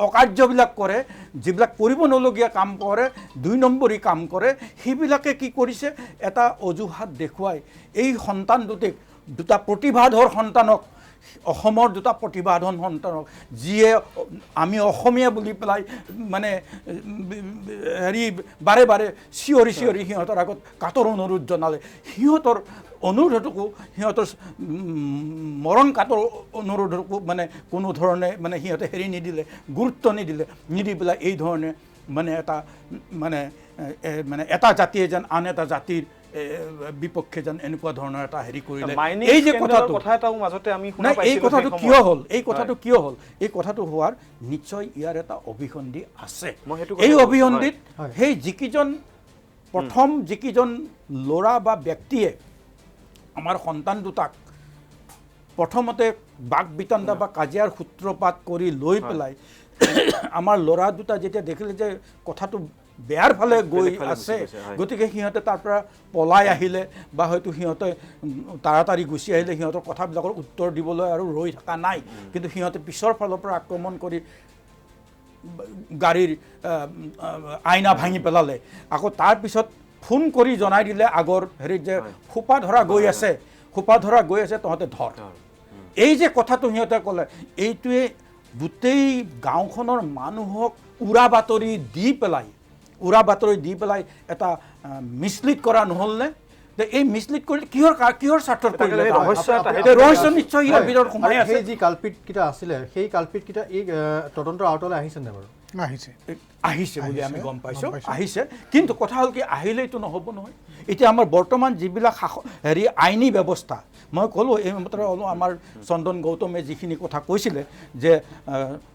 S3: অকাৰ্যবিলাক কৰে, যিবিলাক কৰিব নলগীয়া কাম কৰে, 2 নম্বৰী কাম কৰে। সেইবিলাকে কি কৰিছে, এটা অজুহাত দেখুৱাই এই সন্তান দুটা প্ৰতিভাধৰ সন্তানক, অসমৰ 2টা প্ৰতিভাধন সন্তানক, যিয়ে আমি অসমীয়া বুলি পেলাই মানে বাৰে বাৰে চিঞৰি সিহঁতৰ আগত কাতৰ অনুৰোধ জনালে, সিহঁতৰ অনুৰোধকো, সিহঁতৰ মৰণ কাতৰ অনুৰোধকো মানে কোনো ধৰণে মানে সিহঁতে নিদিলে, গুৰুত্ব নিদি পেলাই এই ধৰণে মানে এটা জাতিয়ে যেন আন এটা জাতিৰ বিপক্ষে যেন এনেকুৱা ধৰণৰ এটা কৰিলে। এই যে কথাটো কিয় হ'ল, এই কথাটো হোৱাৰ নিশ্চয় ইয়াৰ এটা অভিসন্ধি আছে। এই অভিসন্ধিত সেই যিকেইজন ল'ৰা বা ব্যক্তিয়ে আমাৰ সন্তান দুটাক প্ৰথমতে বাক বিতণ্ডা বা কাজিয়াৰ সূত্ৰপাত কৰি লৈ পেলাই আমাৰ ল'ৰা দুটা যেতিয়া দেখিলে যে কথাটো বেয়াৰ ফালে গৈ আছে, গতিকে সিহঁতে তাৰ পৰা পলাই আহিলে বা হয়তো সিহঁতে তাড়াতাড়ি গুচি আহিলে, সিহঁতৰ কথাবিলাকৰ উত্তৰ দিবলৈ আৰু ৰৈ থকা নাই, কিন্তু সিহঁতে পিছৰ ফালৰ পৰা আক্ৰমণ কৰি গাড়ীৰ আইনা ভাঙি পেলালে। আকৌ তাৰপিছত ফোন কৰি জনাই দিলে আগৰ যে সোপা ধৰা গৈ আছে, তহঁতে ধৰ। এই যে কথাটো সিহঁতে ক'লে, এইটোৱে গোটেই গাঁওখনৰ মানুহক উৰা বাতৰি দি পেলাই এটা মিছলিড কৰা নহ'লনে? এই মিছলিড কৰিলে কিহৰ স্বাৰ্থত কৰিলে? ৰহস্য নিশ্চয় ইয়াৰ ভিতৰত সোমাই আছে।
S1: সেই যি কালপিতকেইটা আছিলে, সেই কালপিতকেইটা এই তদন্তৰ আওতালৈ আহিছে নে বাৰু?
S3: আহিছে বুলি আমি গম পাইছোঁ, আহিছে। কিন্তু কথা হ'ল কি, আহিলেইতো নহ'ব নহয়। এতিয়া আমাৰ বৰ্তমান যিবিলাক আইনী ব্যৱস্থা, মই ক'লোঁ এইমাত্ৰ আমাৰ চন্দন গৌতমে যিখিনি কথা কৈছিলে যে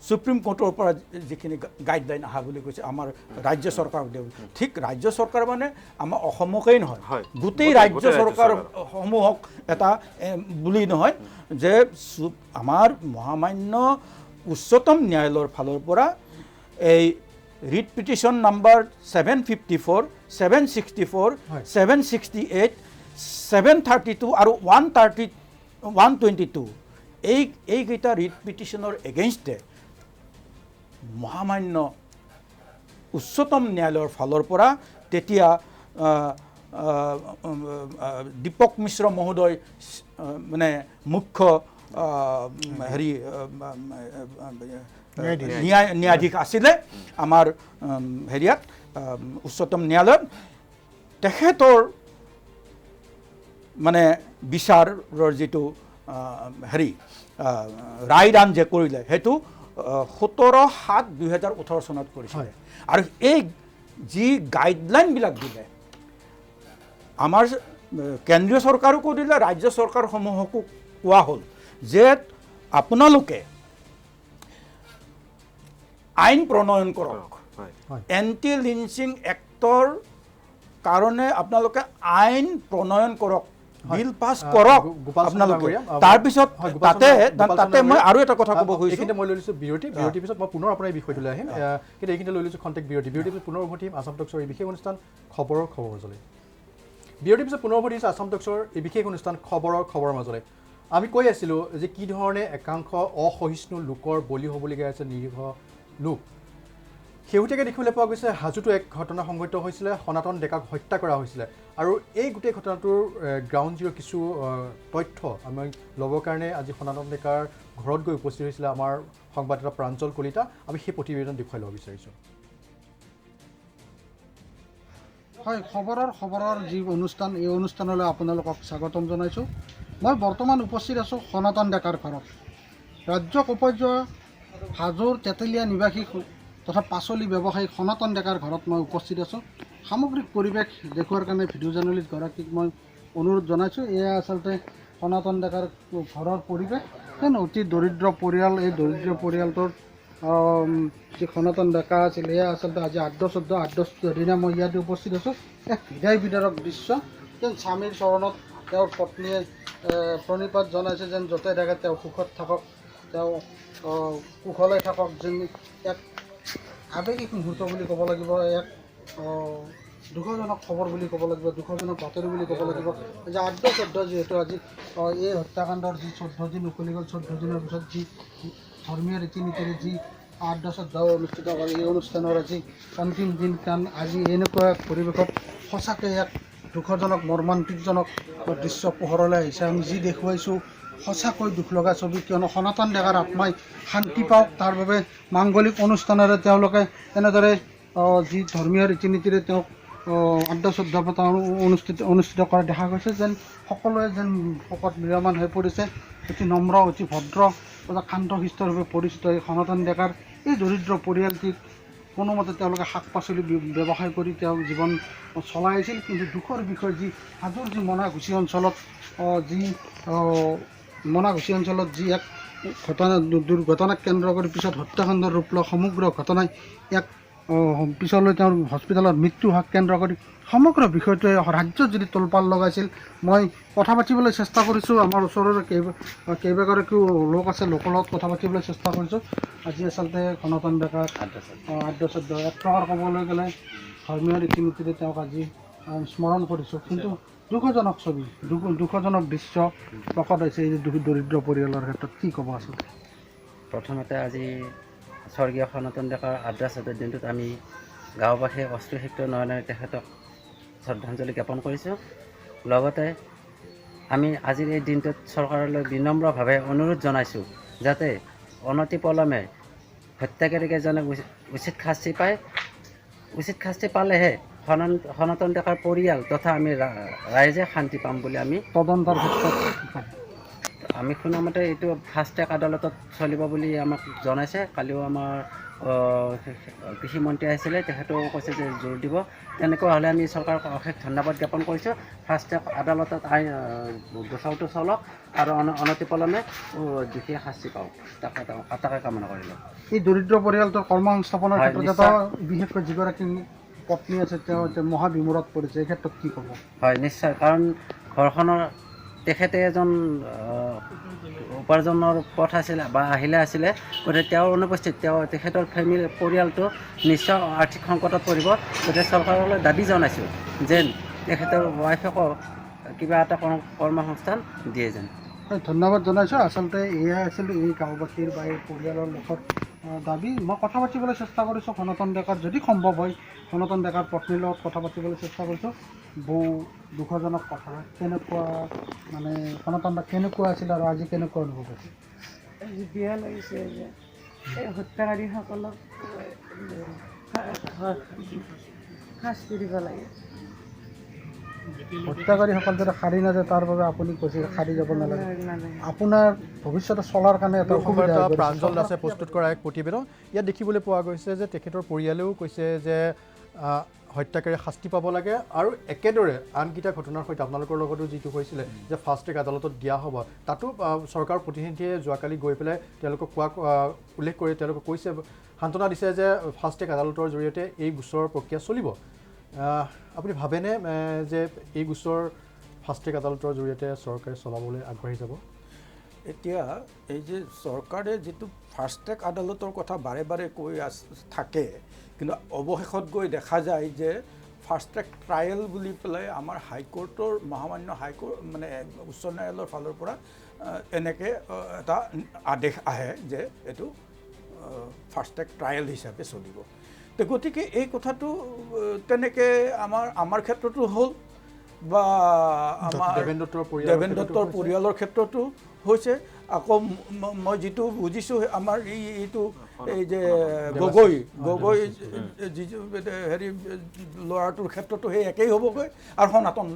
S3: সুপ্ৰিম কোৰ্টৰ পৰা যিখিনি গাইডলাইন অহা বুলি কৈছে আমাৰ ৰাজ্য চৰকাৰক দিব, ঠিক ৰাজ্য চৰকাৰ মানে আমাৰ অসমকেই নহয়, গোটেই ৰাজ্য চৰকাৰসমূহক এটা বুলি নহয়, যে আমাৰ মহামান্য উচ্চতম ন্যায়ালয়ৰ ফালৰ পৰা এই
S8: ৰিট পিটিশ্যন নাম্বাৰ 754, 764, 768, 732 আৰু 122 এইকেইটা ৰিট পিটিশ্যনৰ এগেইনষ্টে মহামান্য উচ্চতম ন্যায়ালয়ৰ ফালৰ পৰা তেতিয়া দীপক মিশ্ৰ মহোদয় মানে মুখ্য হেৰি ন্যায়াধীশ আছিলে আমাৰ হেৰিয়াত উচ্চতম ন্যায়ালয়ত। তেখেতৰ মানে বিচাৰৰ যিটো হেৰি ৰায়দান যে কৰিলে সেইটো 17/7/2018 চনত কৰিছিলে। আৰু এই যি গাইডলাইনবিলাক দিলে আমাৰ কেন্দ্ৰীয় চৰকাৰকো দিলে, ৰাজ্য চৰকাৰসমূহকো কোৱা হ'ল যে আপোনালোকে আইন প্ৰণয়ন কৰক, এণ্টি লিঞ্চিং এক্টৰ কাৰণে আপোনালোকে আইন প্ৰণয়ন কৰক, বিল পাছ কৰক আপোনালোকে। তাৰপিছত তাতে মই আৰু এটা কথা ক'ব খুজিছোঁ।
S1: এইখিনিতে মই লৈ লৈছোঁ বিৰতিৰ পিছত মই পুনৰ আপোনাৰ এই বিষয়টোলৈ আহিম। কিন্তু এইখিনিতে লৈ লৈছোঁ খন্তেক বিৰতিৰ পিছত পুনৰ উভতিম আসাম টক্সৰ এই বিশেষ অনুষ্ঠান খবৰৰ মাজলৈ। বিৰতিৰ পিছত পুনৰ উভতিছোঁ আসাম টক্সৰ এই বিশেষ অনুষ্ঠান খবৰৰ মাজলৈ। আমি কৈ আছিলোঁ যে কি ধৰণে একাংশ অসহিষ্ণু লোকৰ বলি হ'বলগীয়া আছে নিৰীহ লোক। শেহতীয়াকৈ দেখিবলৈ পোৱা গৈছে হাজোতো এক ঘটনা সংঘটিত হৈছিলে, সনাতন ডেকাক হত্যা কৰা হৈছিলে। আৰু এই গোটেই ঘটনাটোৰ গ্ৰাউণ্ড জিৰ' কিছু তথ্য আমি ল'বৰ কাৰণে আজি সনাতন ডেকাৰ ঘৰত গৈ উপস্থিত হৈছিলে আমাৰ সংবাদদাতা প্ৰাঞ্জল কলিতা। আমি সেই প্ৰতিবেদন দেখুৱাই ল'ব বিচাৰিছোঁ।
S2: হয়, খবৰৰ যি অনুষ্ঠান, এই অনুষ্ঠানলৈ আপোনালোকক স্বাগতম জনাইছোঁ। মই বৰ্তমান উপস্থিত আছোঁ সনাতন ডেকাৰ ঘৰত। ৰাজ্য উপৰ্যায় হাজোৰ তেতেলীয়া নিবাসী তথা পাচলি ব্যৱসায়ী সনাতন ডেকাৰ ঘৰত মই উপস্থিত আছোঁ। সামগ্ৰিক পৰিৱেশ দেখুৱাৰ কাৰণে ভিডিঅ' জাৰ্নেলিষ্টগৰাকীক মই অনুৰোধ জনাইছোঁ। এয়া আচলতে সনাতন ডেকাৰ ঘৰৰ পৰিৱেশ। যেন অতি দৰিদ্ৰ পৰিয়াল, এই দৰিদ্ৰ পৰিয়ালটোৰ যি সনাতন ডেকা আছিল, এয়া আচলতে আজি 8-14 দিনা মই ইয়াতে উপস্থিত আছোঁ। এক হৃদয় বিদাৰক দৃশ্য। যেন স্বামীৰ চৰণত তেওঁৰ পত্নীয়ে প্ৰণিপাত জনাইছে যেন য'তে থাকে তেওঁ সুখত থাকক, তেওঁ কুশলে থাকক। যেন এক আৱেগিক মুহূৰ্ত বুলি ক'ব লাগিব, এক দুখজনক খবৰ বুলি ক'ব লাগিব, দুখজনক বাতৰি বুলি ক'ব লাগিব যে 8-14 যিহেতু আজি এই হত্যাকাণ্ডৰ যি 14 দিন উকলি গ'ল, 14 দিনৰ পিছত যি ধৰ্মীয় ৰীতি নীতিৰে যি 8-14 অনুষ্ঠিত কৰে, এই অনুষ্ঠানৰ আজি অন্তিম দিন। কাৰণ আজি এনেকুৱা এক পৰিৱেশত সঁচাকৈ এক দুখজনক মৰ্মান্তিকজনক দৃশ্য পোহৰলৈ আহিছে। আমি যি দেখুৱাইছোঁ সঁচাকৈ দুখ লগা ছবি, কিয়নো সনাতন ডেকাৰ আত্মাই শান্তি পাওক তাৰ বাবে মাংগলিক অনুষ্ঠানেৰে তেওঁলোকে এনেদৰে যি ধৰ্মীয় ৰীতি নীতিৰে তেওঁক 8-14 পাতা অনুষ্ঠিত কৰা দেখা গৈছে। যেন সকলোৱে যেন শোকত ম্ৰিয়মান হৈ পৰিছে। অতি নম্ৰ, অতি ভদ্ৰ তথা শান্তশিষ্টৰূপে পৰিচিত এই সনাতন ডেকাৰ এই দৰিদ্ৰ পৰিয়ালটিক কোনোমতে তেওঁলোকে শাক পাচলি ব্যৱসায় কৰি তেওঁ জীৱন চলাই আছিল। কিন্তু দুখৰ বিষয় যি হাজোৰ যি মনাঘুচি অঞ্চলত যি এক দুৰ্ঘটনাক কেন্দ্ৰ কৰি পিছত হত্যাকাণ্ডৰ ৰূপ লোৱা সমগ্ৰ ঘটনাই এক পিছলৈ তেওঁৰ হস্পিটেলত মৃত্যু হোৱাক কেন্দ্ৰ কৰি সমগ্ৰ বিষয়টোৱে ৰাজ্যত যদি তোলপাল লগাইছিল। মই কথা পাতিবলৈ চেষ্টা কৰিছোঁ, আমাৰ ওচৰৰে কেইবাগৰাকীও লোক আছে, লোকৰ লগত কথা পাতিবলৈ চেষ্টা কৰিছোঁ। আজি আচলতে সনাতন ডেকাৰ 8-14 এক প্ৰকাৰ ক'বলৈ গ'লে ধৰ্মীয় ৰীতি নীতিৰে তেওঁক আজি স্মৰণ কৰিছোঁ। কিন্তু দুখজনক ছবি, দুখজনক দৃশ্য প্ৰকট হৈছে এই দৰিদ্ৰ পৰিয়ালৰ ক্ষেত্ৰত। কি ক'ব আচলতে?
S11: প্ৰথমতে আজি স্বৰ্গীয় সনাতন ডেকাৰ 8-14 দিনটোত আমি গাঁওবাসীয়ে অশ্ৰুসিক্ত নয়নেৰে তেখেতক শ্ৰদ্ধাঞ্জলি জ্ঞাপন কৰিছোঁ। লগতে আমি আজিৰ এই দিনটোত চৰকাৰলৈ বিনম্ৰভাৱে অনুৰোধ জনাইছোঁ যাতে অনতিপলমে হত্যাকাৰীকেইজনে উচিত শাস্তি পায়। উচিত শাস্তি পালেহে সনাতন ডেকাৰ পৰিয়াল তথা আমি ৰাইজে শান্তি পাম বুলি আমি
S2: তদন্তৰ ক্ষেত্ৰত
S11: আমি শুনামতে এইটো ফাষ্ট ট্ৰেক আদালতত চলিব বুলি আমাক জনাইছে। কালিও আমাৰ কৃষিমন্ত্ৰী আহিছিলে, তেখেতেও কৈছে যে জোৰ দিব। তেনেকুৱা হ'লে আমি চৰকাৰক অশেষ ধন্যবাদ জ্ঞাপন কৰিছোঁ। ফাষ্ট ট্ৰেক আদালতত গোচৰটো চলক আৰু অনতিপলমে দোষীয়ে শাস্তি পাওক, তাকে কামনা কৰিলোঁ।
S2: এই দৰিদ্ৰ পৰিয়ালটোৰ কৰ্মসংস্থাপনৰ ক্ষেত্ৰত এটা বিশেষকৈ যিগৰাকী পত্নী আছে তেওঁ মহা বিমূৰত পৰিছে, এই ক্ষেত্ৰত কি ক'ব?
S11: হয়, নিশ্চয়। কাৰণ ঘৰখনৰ তেখেতে এজন উপাৰ্জনৰ পথ আছিলে বা আহিলে আছিলে, গতিকে তেওঁৰ অনুপস্থিত তেখেতৰ পৰিয়ালটো নিশ্চয় আৰ্থিক সংকটত পৰিব। গতিকে চৰকাৰলৈ দাবী জনাইছোঁ যে তেখেতৰ ৱাইফকো কিবা এটা কৰ্মসংস্থান দিয়ে যেন।
S2: ধন্যবাদ জনাইছোঁ। আচলতে এয়াই আছিল এই গাঁওবাসীৰ বা এই পৰিয়ালৰ লোকৰ দাবী। মই কথা পাতিবলৈ চেষ্টা কৰিছোঁ সনাতন ডেকাৰ, যদি সম্ভৱ হয় সনাতন ডেকাৰ পত্নীৰ লগত কথা পাতিবলৈ চেষ্টা কৰিছোঁ। বহু দুখজনক কথা, কেনেকুৱা মানে সনাতন ডেকা কেনেকুৱা আছিল আৰু আজি কেনেকুৱা অনুভৱ হৈছে?
S12: আজি বেয়া লাগিছে যে এই হত্যাকাৰীসকলক শাস্তি দিব লাগে।
S2: হত্যাকাৰীসকল যাতে সাৰি নাযায় তাৰ বাবে আপুনি কৈছে সাৰি যাব নালাগে। আপোনাৰ ভৱিষ্যতে চলাৰ কাৰণে এটা অসুবিধা।
S1: প্ৰাঞ্জল দাসে প্ৰস্তুত কৰা এক প্ৰতিবেদন ইয়াত দেখিবলৈ পোৱা গৈছে যে তেখেতৰ পৰিয়ালেও কৈছে যে হত্যাকাৰী শাস্তি পাব লাগে আৰু একেদৰে আনকেইটা ঘটনাৰ সৈতে আপোনালোকৰ লগতো যিটো হৈছিলে যে ফাষ্ট ট্ৰেক আদালতত দিয়া হ'ব, তাতো চৰকাৰৰ প্ৰতিনিধিয়ে যোৱাকালি গৈ পেলাই তেওঁলোকক উল্লেখ কৰি তেওঁলোকে কৈছে, সান্তনা দিছে যে ফাষ্ট ট্ৰেক আদালতৰ জৰিয়তে এই গোচৰৰ প্ৰক্ৰিয়া চলিব। আপুনি ভাবেনে যে এই গোচৰ ফাষ্ট ট্ৰেক আদালতৰ জৰিয়তে চৰকাৰে চলাবলৈ আগবাঢ়ি যাব?
S8: এতিয়া এই যে চৰকাৰে যিটো ফাষ্ট ট্ৰেক আদালতৰ কথা বাৰে বাৰে কৈ থাকে, কিন্তু অৱশেষত গৈ দেখা যায় যে ফাষ্ট ট্ৰেক ট্ৰায়েল বুলি পেলাই আমাৰ হাইকোৰ্টৰ মহামান্য হাইকোৰ্ট মানে উচ্চ ন্যায়ালয়ৰ ফালৰ পৰা এনেকৈ এটা আদেশ আহে যে এইটো ফাষ্ট ট্ৰেক ট্ৰায়েল হিচাপে চলিব। তো গতিকে এই কথাটো তেনেকৈ আমাৰ ক্ষেত্ৰতো হ'ল বা আমাৰ দেৱেন দত্তৰ পৰিয়ালৰ ক্ষেত্ৰতো হৈছে। আকৌ মই যিটো বুজিছোঁ আমাৰ এই যে গগৈ যিটো হেৰি ল'ৰাটোৰ ক্ষেত্ৰতো সেই একেই হ'বগৈ আৰু সনাতন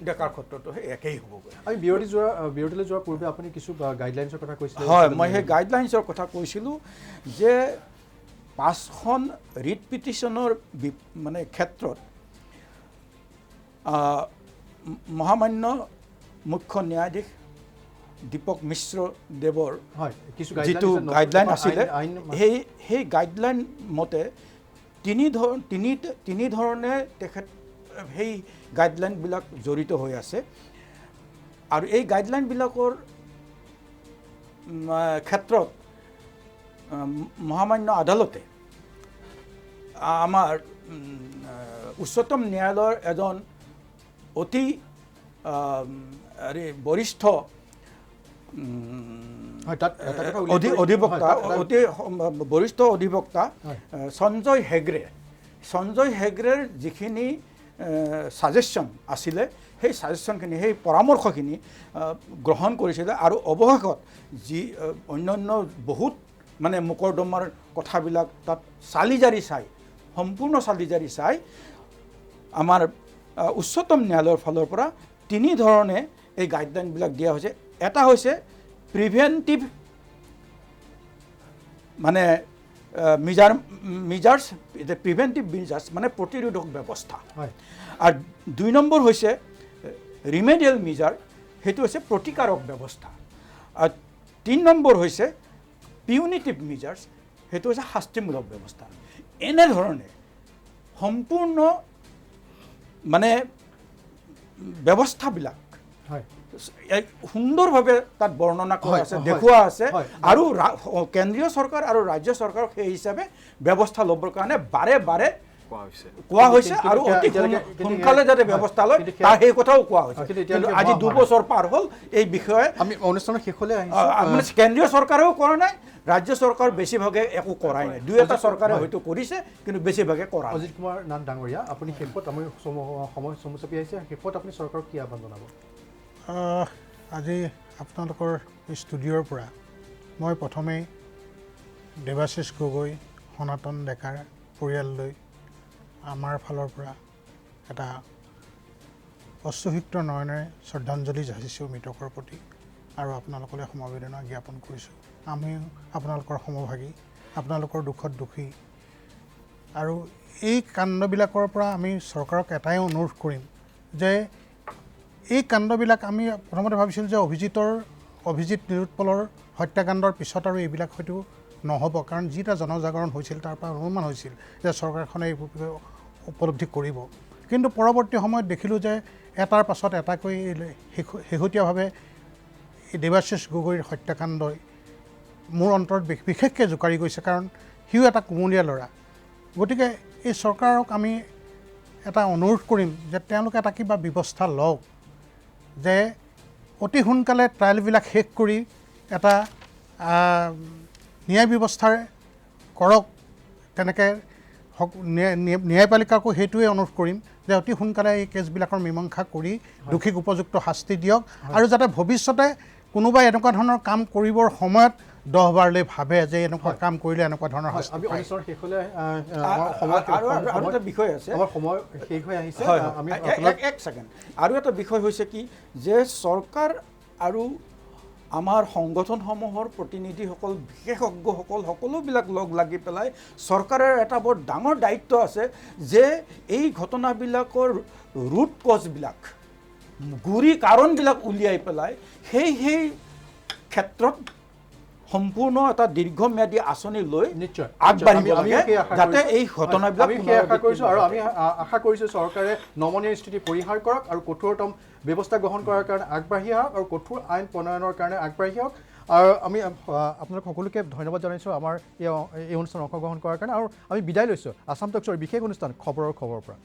S8: ডেকাৰ ক্ষেত্ৰতো সেই একেই হ'বগৈ।
S1: আমি বিৰতিলৈ যোৱাৰ পূৰ্বে আপুনি কিছু গাইডলাইনছৰ কথা কৈছিলে।
S8: হয়, মই সেই গাইডলাইনছৰ কথা কৈছিলোঁ যে 5খন ৰিট পিটিশ্যনৰ মানে ক্ষেত্ৰত মহামান্য মুখ্য ন্যায়াধীশ দীপক মিশ্ৰ দেৱৰ যিটো গাইডলাইন আছিলে সেই গাইডলাইন মতে তিনি ধৰণে তেখেত সেই গাইডলাইনবিলাক জড়িত হৈ আছে। আৰু এই গাইডলাইনবিলাকৰ ক্ষেত্ৰত মহামান্য আদালতে আমাৰ উচ্চতম ন্যায়ালয়ৰ এজন অতি বৰিষ্ঠ অধিবক্তা সঞ্জয় হেগড়েৰ যিখিনি ছাজেশ্যন আছিলে সেই ছাজেশ্যনখিনি সেই পৰামৰ্শখিনি গ্ৰহণ কৰিছিলে আৰু অৱশেষত যি অন্যান্য বহুত মানে মোকৰ্দমাৰ কথাবিলাক তাত চালিজাৰি চাই সম্পূৰ্ণ চালিজাৰি চাই আমাৰ উচ্চতম ন্যায়ালয়ৰ ফালৰ পৰা তিনি ধৰণে এই গাইডলাইনবিলাক দিয়া হৈছে। এটা হৈছে প্ৰিভেণ্টিভ মানে প্ৰিভেণ্টিভ মেজাৰ্ছ মানে প্ৰতিৰোধক ব্যৱস্থা, আৰু 2 নম্বৰ হৈছে ৰিমেডিয়েল মেজাৰ, সেইটো হৈছে প্ৰতিকাৰক ব্যৱস্থা, আৰু 3 নম্বৰ হৈছে পিউনিটিভ মেজাৰ্ছ, সেইটো হৈছে শাস্তিমূলক ব্যৱস্থা। এনেধৰণে সম্পূৰ্ণ মানে ব্যৱস্থাবিলাক সুন্দৰভাৱে তাত বৰ্ণনা কৰা আছে, দেখুওৱা আছে, আৰু কেন্দ্ৰীয় চৰকাৰ আৰু ৰাজ্য চৰকাৰক সেই হিচাপে ব্যৱস্থা ল'বৰ কাৰণে বাৰে বাৰে কোৱা হৈছে আৰু অতি সোনকালে যাতে ব্যৱস্থা লয় তাৰ সেই কথাও কোৱা হৈছে। কিন্তু আজি 2 বছৰ পাৰ হ'ল এই বিষয়ে
S1: আমি অনুষ্ঠানৰ শেষলৈ আহিছোঁ।
S8: কেন্দ্ৰীয় চৰকাৰেও কৰা নাই, ৰাজ্য চৰকাৰ বেছিভাগে একো কৰাই নাই। 2-এটা চৰকাৰে হয়তো কৰিছে কিন্তু বেছিভাগে কৰা নাই।
S1: অজিত কুমাৰ নাথ ডাঙৰীয়া, আপুনি শেষত আমি সময় চমু চাপি আহিছে, শেষত আপুনি চৰকাৰক কি আহ্বান জনাব?
S2: আজি আপোনালোকৰ ষ্টুডিঅ'ৰ পৰা মই প্ৰথমেই দেৱাশিষ গগৈ সনাতন ডেকাৰ পৰিয়াললৈ আমাৰ ফালৰ পৰা এটা অশ্ৰুসিক্ত নয়নেৰে শ্ৰদ্ধাঞ্জলি যাচিছোঁ মৃতকৰ প্ৰতি, আৰু আপোনালোকলৈ সমবেদনা জ্ঞাপন কৰিছোঁ। আমি আপোনালোকৰ সমভাগী, আপোনালোকৰ দুখত দুখী, আৰু এই কাণ্ডবিলাকৰ পৰা আমি চৰকাৰক এটাই অনুৰোধ কৰিম যে এই কাণ্ডবিলাক আমি প্ৰথমতে ভাবিছিলোঁ যে অভিজিত নিৰুৎপলৰ হত্যাকাণ্ডৰ পিছত আৰু এইবিলাক হয়তো নহ'ব, কাৰণ যিটা জনজাগৰণ হৈছিল তাৰ পৰা অনুমান হৈছিল যে চৰকাৰখনে এই উপলব্ধি কৰিব, কিন্তু পৰৱৰ্তী সময়ত দেখিলোঁ যে এটাৰ পাছত এটাকৈ শেহতীয়াভাৱে দেৱাশিষ গগৈৰ হত্যাকাণ্ডই মোৰ অন্তৰত বিশেষকৈ জোকাৰি গৈছে, কাৰণ সিও এটা কুমলীয়া ল'ৰা। গতিকে এই চৰকাৰক আমি এটা অনুৰোধ কৰিম যে তেওঁলোকে এটা কিবা ব্যৱস্থা লওক, যে অতি সোনকালে ট্ৰায়েলবিলাক শেষ কৰি এটা ন্যায় ব্যৱস্থাৰ কৰক। তেনেকৈ ন্যায়পালিকাকো সেইটোৱে অনুৰোধ কৰিম যে অতি সোনকালে এই কেছবিলাকৰ মীমাংসা কৰি দোষীক উপযুক্ত শাস্তি দিয়ক, আৰু যাতে ভৱিষ্যতে কোনোবাই এনেকুৱা ধৰণৰ কাম কৰিবৰ সময়ত 10 বাৰলৈ ভাবে যে এনেকুৱা কাম কৰিলে এনেকুৱা ধৰণৰ শাস্তি
S1: আমি অনুষ্ঠানৰ শেষলৈ
S8: আৰু এটা বিষয় আছে,
S1: আমাৰ সময় শেষ হৈ আহিছে। আমি
S8: এক ছেকেণ্ড, আৰু এটা বিষয় হৈছে কি যে চৰকাৰ আৰু আমাৰ সংগঠনসমূহৰ প্ৰতিনিধিসকল, বিশেষজ্ঞসকল সকলোবিলাক লগ লাগি পেলাই চৰকাৰৰ এটা বৰ ডাঙৰ দায়িত্ব আছে যে এই ঘটনাবিলাকৰ ৰুট কজবিলাক, গুৰি কাৰণবিলাক উলিয়াই পেলাই সেই ক্ষেত্ৰত সম্পূৰ্ণ এটা দীৰ্ঘম্যাদী আঁচনি লৈ আগবাঢ়িব লাগে, যাতে এই ঘটনাবিলাক
S1: আমি সেই আশা কৰিছোঁ। আৰু আমি আশা কৰিছোঁ চৰকাৰে নমনীয় স্থিতি পৰিহাৰ কৰক আৰু কঠোৰতম ব্যৱস্থা গ্ৰহণ কৰাৰ কাৰণে আগবাঢ়ি আহক আৰু কঠোৰ আইন প্ৰণয়নৰ কাৰণে আগবাঢ়ি আহক। আৰু আমি আপোনালোক সকলোকে ধন্যবাদ জনাইছোঁ আমাৰ এই অনুষ্ঠানত অংশগ্ৰহণ কৰাৰ কাৰণে। আৰু আমি বিদায় লৈছোঁ আসাম টক্সৰ বিশেষ অনুষ্ঠান খবৰৰ খবৰৰ পৰা।